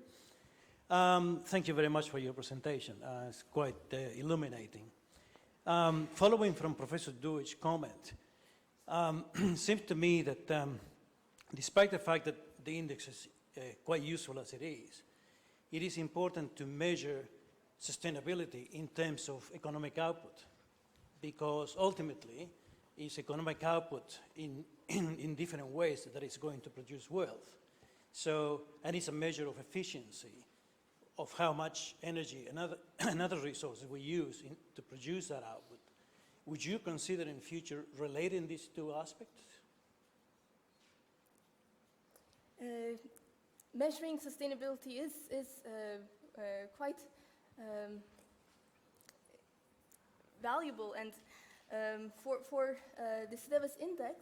Thank you very much for your presentation. It's quite illuminating. Following from Professor Duich's comment, it seems to me that despite the fact that the index is quite useful as it is important to measure sustainability in terms of economic output, because ultimately it's economic output in different ways that is going to produce wealth. So, and it's a measure of efficiency of how much energy and other resources we use to produce that output. Would you consider in future relating these two aspects? Measuring sustainability is quite valuable, and for the SDEWES Index,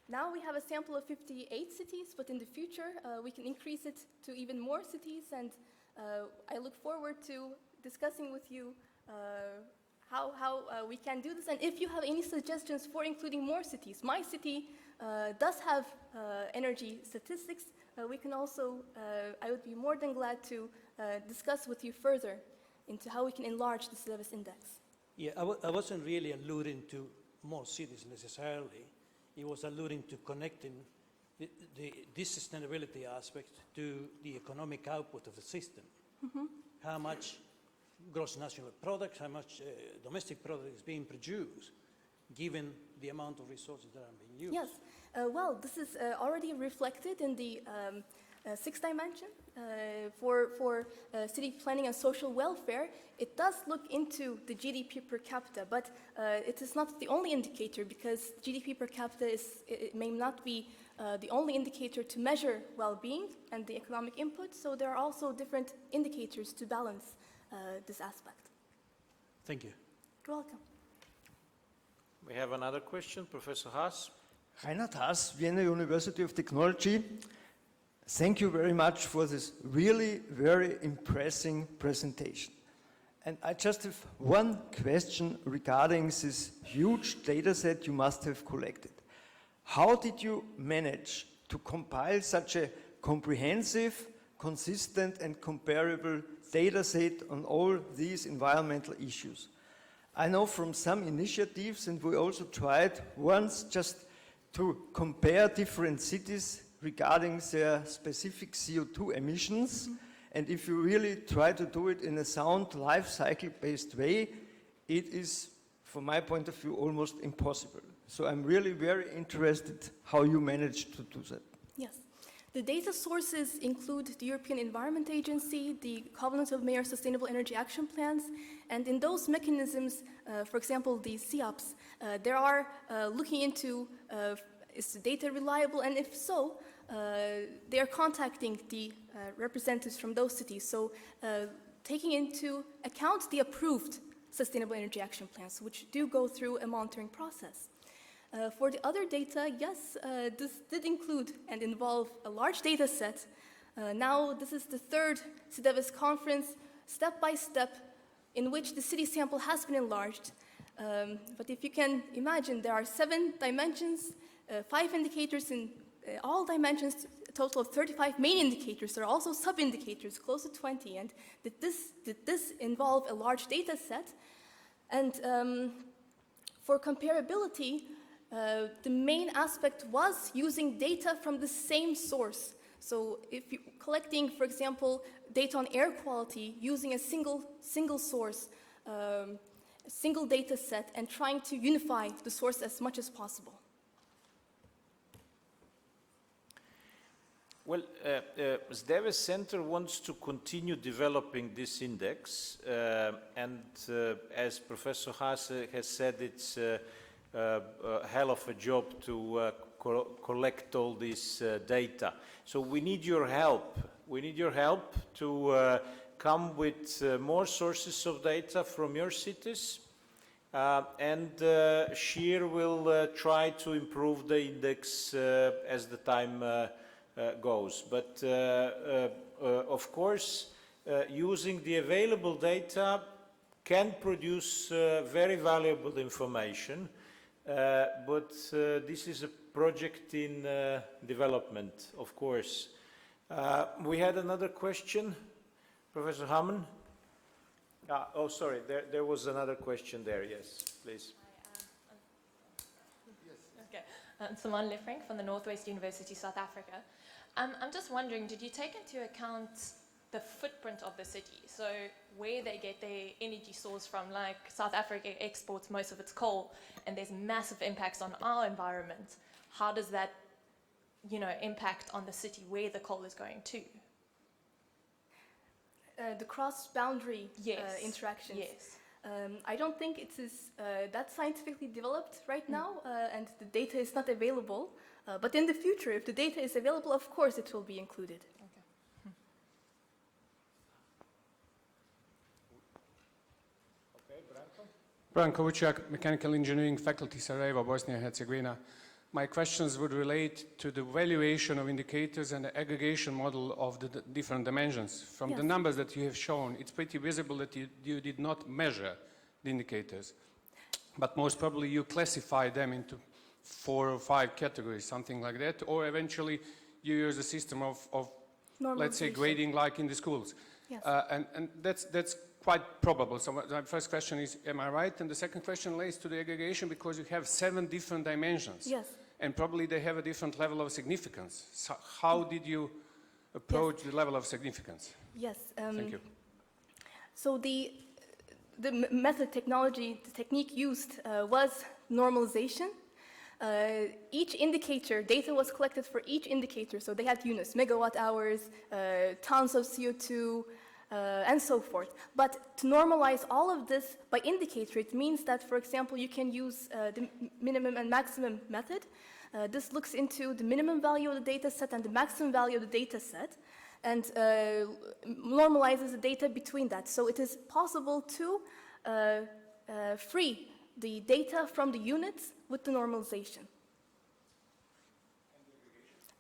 now we have a sample of 58 cities, but in the future we can increase it to even more cities, and I look forward to discussing with you how we can do this, and if you have any suggestions for including more cities. My city does have energy statistics. We can also, I would be more than glad to discuss with you further into how we can enlarge the SDEWES Index. Yeah, I wasn't really alluding to more cities necessarily. It was alluding to connecting this sustainability aspect to the economic output of the system. How much gross national product, how much domestic product is being produced, given the amount of resources that are being used. Yes, well, this is already reflected in the sixth dimension for city planning and social welfare. It does look into the GDP per capita, but it is not the only indicator, because GDP per capita it may not be the only indicator to measure well-being and the economic input, so there are also different indicators to balance this aspect. Thank you. You're welcome. We have another question, Professor Haas. Reinhard Haas, Vienna University of Technology. Thank you very much for this really very impressive presentation. And I just have one question regarding this huge data set you must have collected. How did you manage to compile such a comprehensive, consistent and comparable data set on all these environmental issues? I know from some initiatives, and we also tried once just to compare different cities regarding their specific CO2 emissions. And if you really try to do it in a sound life cycle based way, it is, from my point of view, almost impossible. So I'm really very interested how you managed to do that. Yes. The data sources include the European Environment Agency, the Covenant of Mayors Sustainable Energy Action Plans, and in those mechanisms, for example, the CEOPs, there are looking into is the data reliable, and if so, they are contacting the representatives from those cities. So taking into account the approved Sustainable Energy Action Plans, which do go through a monitoring process. For the other data, yes, this did include and involve a large data set. Now this is the third SDEWES conference, step by step, in which the city sample has been enlarged. But if you can imagine, there are 7 dimensions, 5 indicators in all dimensions, a total of 35 main indicators. There are also sub-indicators, close to 20. And did this involve a large data set? And for comparability, the main aspect was using data from the same source. So if you're collecting, for example, data on air quality, using a single source, single data set, and trying to unify the source as much as possible. Well, SDEWES Center wants to continue developing this index, and as Professor Haas has said, it's a hell of a job to collect all this data. So we need your help. We need your help to come with more sources of data from your cities, and SHEER will try to improve the index as the time goes. But of course, using the available data can produce very valuable information, but this is a project in development, of course. We had another question, Professor Hammond? Oh, sorry, there was another question there, yes, please. Okay, Simone Lefrank from the Northwest University, South Africa. I'm just wondering, did you take into account the footprint of the city? So where they get their energy source from, like South Africa exports most of its coal, and there's massive impacts on our environment. How does that, impact on the city where the coal is going to? The cross-boundary Yes. interactions. Yes. I don't think it is that scientifically developed right now, and the data is not available. But in the future, if the data is available, of course it will be included. Okay, Branko Vučjak, Mechanical Engineering Faculty, Sarajevo, Bosnia and Herzegovina. My questions would relate to the valuation of indicators and the aggregation model of the different dimensions. From the numbers that you have shown, it's pretty visible that you did not measure the indicators, but most probably you classify them into 4 or 5 categories, something like that, or eventually you use a system of let's say, grading like in the schools. Yes. And that's quite probable. So my first question is, am I right? And the second question relates to the aggregation because you have 7 different dimensions. Yes. And probably they have a different level of significance. So how did you approach the level of significance? Yes. Thank you. So the method technology, the technique used was normalization. Each indicator, data was collected for each indicator, so they had units, megawatt hours, tons of CO2, and so forth. But to normalize all of this by indicator, it means that, for example, you can use the minimum and maximum method. This looks into the minimum value of the data set and the maximum value of the data set, and normalizes the data between that. So it is possible to free the data from the units with the normalization.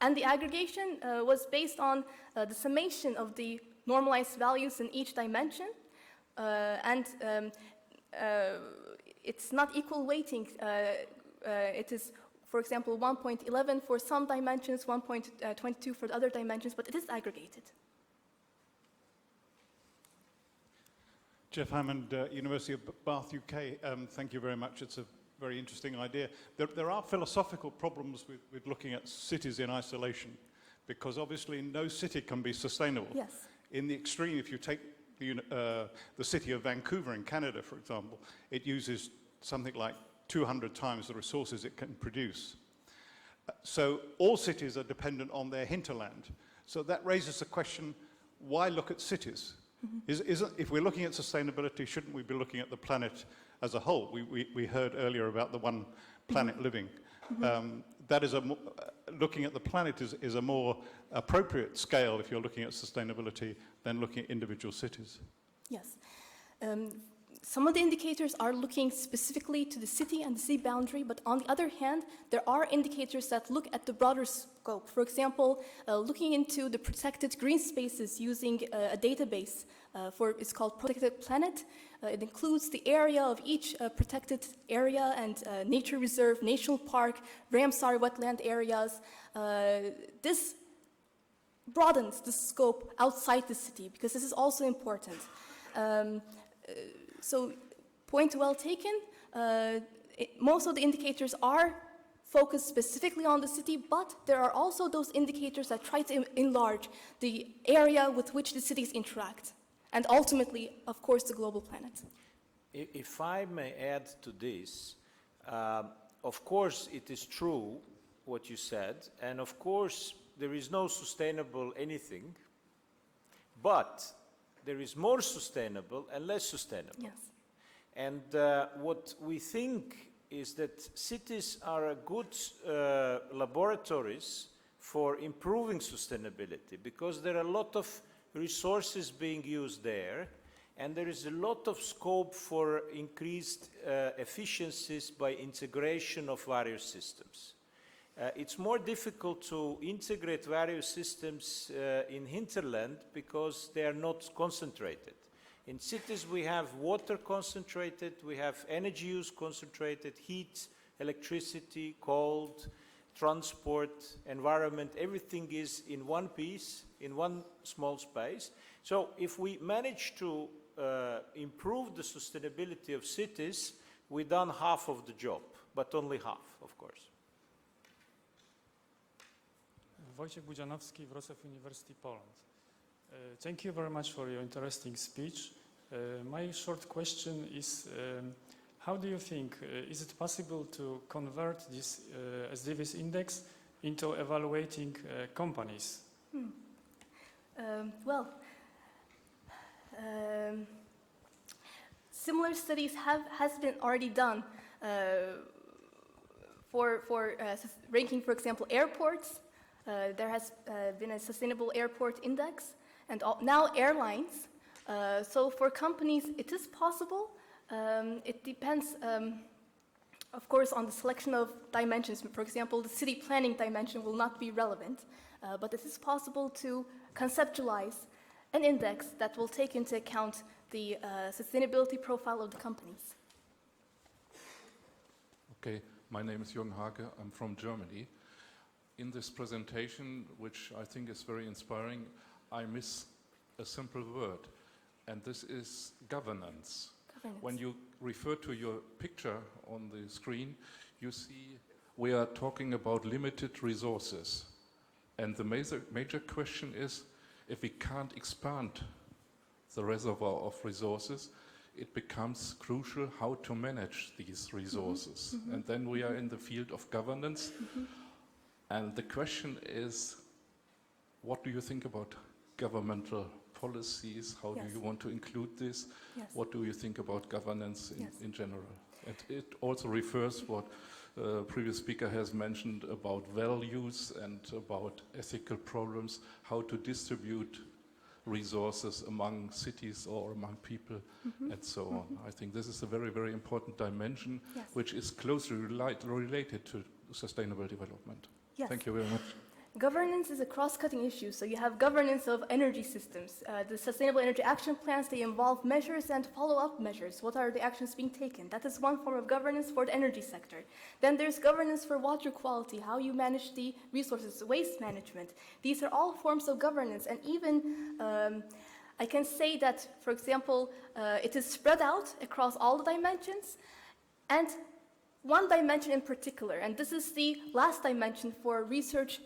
And the aggregation was based on the summation of the normalized values in each dimension, and it's not equal weighting. It is, for example, 1.11 for some dimensions, 1.22 for the other dimensions, but it is aggregated. Jeff Hammond, University of Bath, UK. Thank you very much. It's a very interesting idea. There are philosophical problems with looking at cities in isolation, because obviously no city can be sustainable. Yes. In the extreme, if you take the city of Vancouver in Canada, for example, it uses something like 200 times the resources it can produce. So all cities are dependent on their hinterland. So that raises the question, why look at cities? If we're looking at sustainability, shouldn't we be looking at the planet as a whole? We heard earlier about the one planet living. That is looking at the planet is a more appropriate scale if you're looking at sustainability than looking at individual cities. Yes. Some of the indicators are looking specifically to the city and the city boundary, but on the other hand, there are indicators that look at the broader scope. For example, looking into the protected green spaces using a database it's called Protected Planet. It includes the area of each protected area and nature reserve, national park, Ramsar wetland areas. This broadens the scope outside the city, because this is also important. So, point well taken. Most of the indicators are focused specifically on the city, but there are also those indicators that try to enlarge the area with which the cities interact, and ultimately, of course, the global planet. If I may add to this, of course, it is true what you said, and of course, there is no sustainable anything, but there is more sustainable and less sustainable. Yes. And what we think is that cities are a good laboratories for improving sustainability, because there are a lot of resources being used there, and there is a lot of scope for increased efficiencies by integration of various systems. It's more difficult to integrate various systems in hinterland because they are not concentrated. In cities we have water concentrated, we have energy use concentrated, heat, electricity, cold, transport, environment, everything is in one piece, in one small space. So if we manage to improve the sustainability of cities, we've done half of the job, but only half, of course. Wojciech Budzianowski, Wrocław University, Poland. Thank you very much for your interesting speech. My short question is, how do you think, is it possible to convert this SDEWES index into evaluating companies? Similar studies has been already done for ranking, for example, airports. There has been a sustainable airport index, and now airlines. So for companies, it is possible. It depends, of course, on the selection of dimensions. For example, the city planning dimension will not be relevant, but it is possible to conceptualize an index that will take into account the sustainability profile of the companies. Okay, my name is Jürgen Hake, I'm from Germany. In this presentation, which I think is very inspiring, I miss a simple word, and this is governance. Governance. When you refer to your picture on the screen, you see we are talking about limited resources. And the major question is, if we can't expand the reservoir of resources, it becomes crucial how to manage these resources. And then we are in the field of governance. And the question is, what do you think about governmental policies? How do you want to include this? Yes. What do you think about governance Yes. in general? And it also refers what previous speaker has mentioned about values and about ethical problems, how to distribute resources among cities or among people, and so on. I think this is a very, very important dimension, Yes. which is closely related to sustainable development. Yes. Thank you very much. Governance is a cross-cutting issue. So you have governance of energy systems. The Sustainable Energy Action Plans, they involve measures and follow-up measures. What are the actions being taken? That is one form of governance for the energy sector. Then there's governance for water quality, how you manage the resources, waste management. These are all forms of governance. And even I can say that, for example, it is spread out across all the dimensions. And one dimension in particular, and this is the last dimension for research,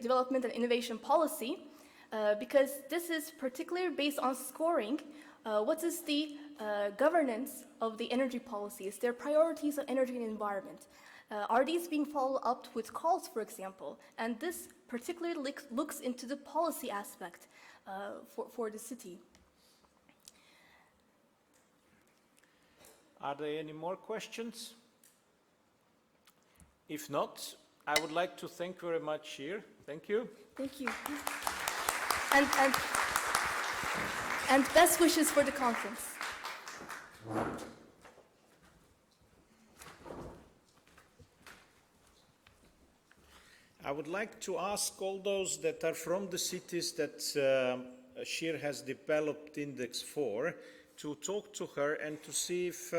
development and innovation policy, because this is particularly based on scoring what is the governance of the energy policies, their priorities on energy and environment. Are these being followed up with calls, for example? And this particularly looks into the policy aspect for the city. Are there any more questions? If not, I would like to thank very much here. Thank you. Thank you. And best wishes for the conference. I would like to ask all those that are from the cities that SHIR has developed index for to talk to her and to see if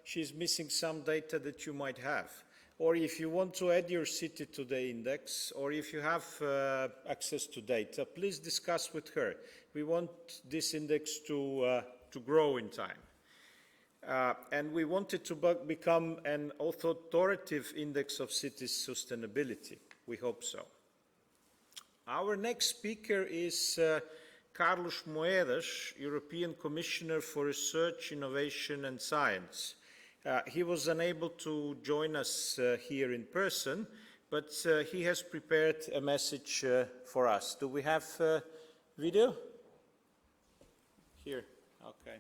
she's missing some data that you might have. Or if you want to add your city to the index, or if you have access to data, please discuss with her. We want this index to grow in time. And we want it to become an authoritative index of cities' sustainability. We hope so. Our next speaker is Carlos Moedas, European Commissioner for Research, Innovation and Science. He was unable to join us here in person, but he has prepared a message for us. Do we have video? Here, okay.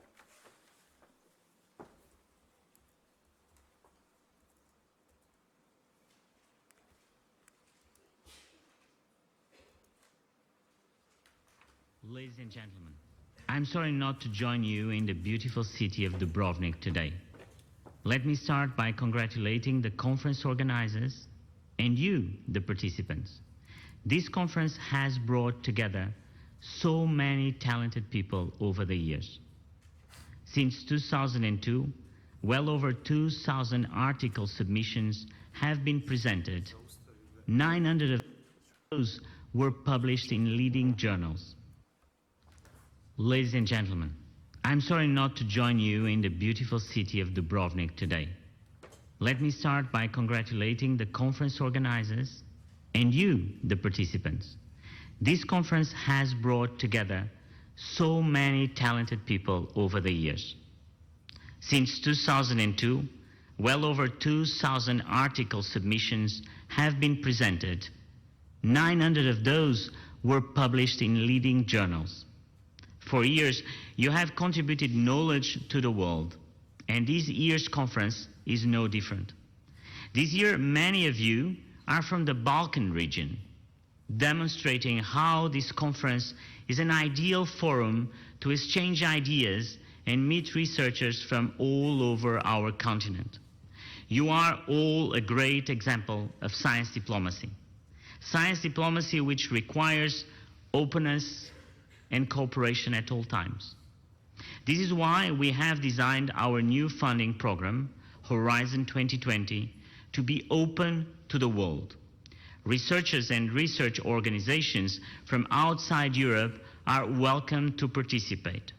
Ladies and gentlemen, I'm sorry not to join you in the beautiful city of Dubrovnik today. Let me start by congratulating the conference organizers and you, the participants. This conference has brought together so many talented people over the years. Since 2002, well over 2,000 article submissions have been presented. 900 of those were published in leading journals. Ladies and gentlemen, I'm sorry not to join you in the beautiful city of Dubrovnik today. Let me start by congratulating the conference organizers and you, the participants. This conference has brought together so many talented people over the years. Since 2002, well over 2,000 article submissions have been presented. 900 of those were published in leading journals. For years, you have contributed knowledge to the world, and this year's conference is no different. This year, many of you are from the Balkan region, demonstrating how this conference is an ideal forum to exchange ideas and meet researchers from all over our continent. You are all a great example of science diplomacy which requires openness and cooperation at all times. This is why we have designed our new funding program, Horizon 2020, to be open to the world, Researchers and research organizations from outside Europe are welcome to participate.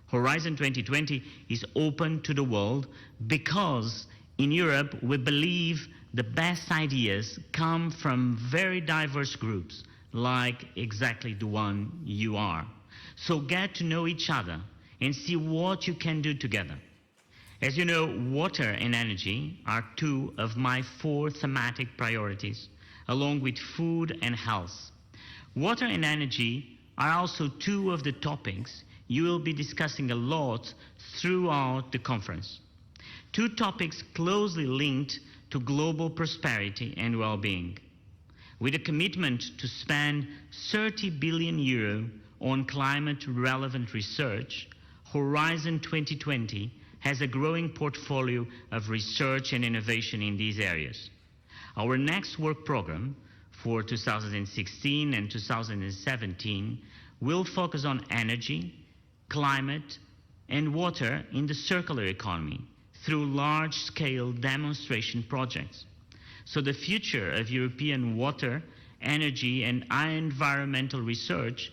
Horizon 2020 is open to the world because in Europe we believe the best ideas come from very diverse groups, like exactly the one you are. So get to know each other and see what you can do together. As you know, water and energy are two of my 4 thematic priorities, along with food and health. Water and energy are also 2 of the topics you will be discussing a lot throughout the conference. 2 topics closely linked to global prosperity and well-being. With a commitment to spend 30 billion euro on climate-relevant research, Horizon 2020 has a growing portfolio of research and innovation in these areas. Our next work program for 2016 and 2017 will focus on energy, climate, and water in the circular economy through large-scale demonstration projects. So the future of European water, energy, and environmental research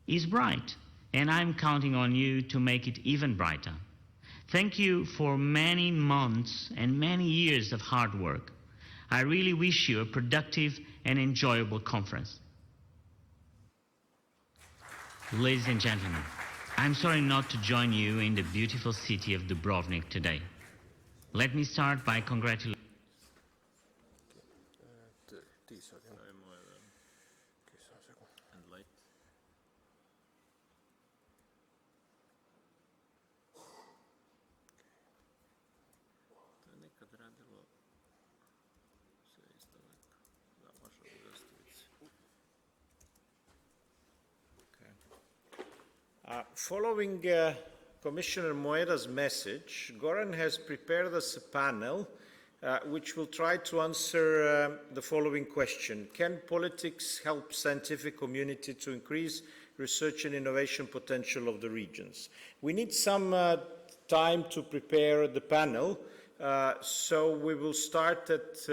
is bright, and I'm counting on you to make it even brighter. Thank you for many months and many years of hard work. I really wish you a productive and enjoyable conference. Ladies and gentlemen, I'm sorry not to join you in the beautiful city of Dubrovnik today. Let me start by congratulating Following Commissioner Moeda's message, Goran has prepared us a panel which will try to answer the following question. Can politics help scientific community to increase research and innovation potential of the regions? We need some time to prepare the panel, so we will start at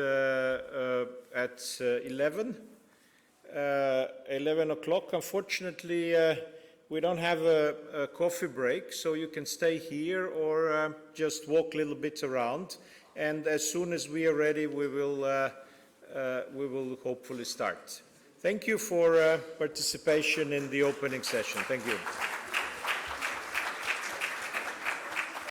11 o'clock. Unfortunately, we don't have a coffee break, so you can stay here or just walk a little bit around. And as soon as we are ready, we will hopefully start. Thank you for participation in the opening session. Thank you.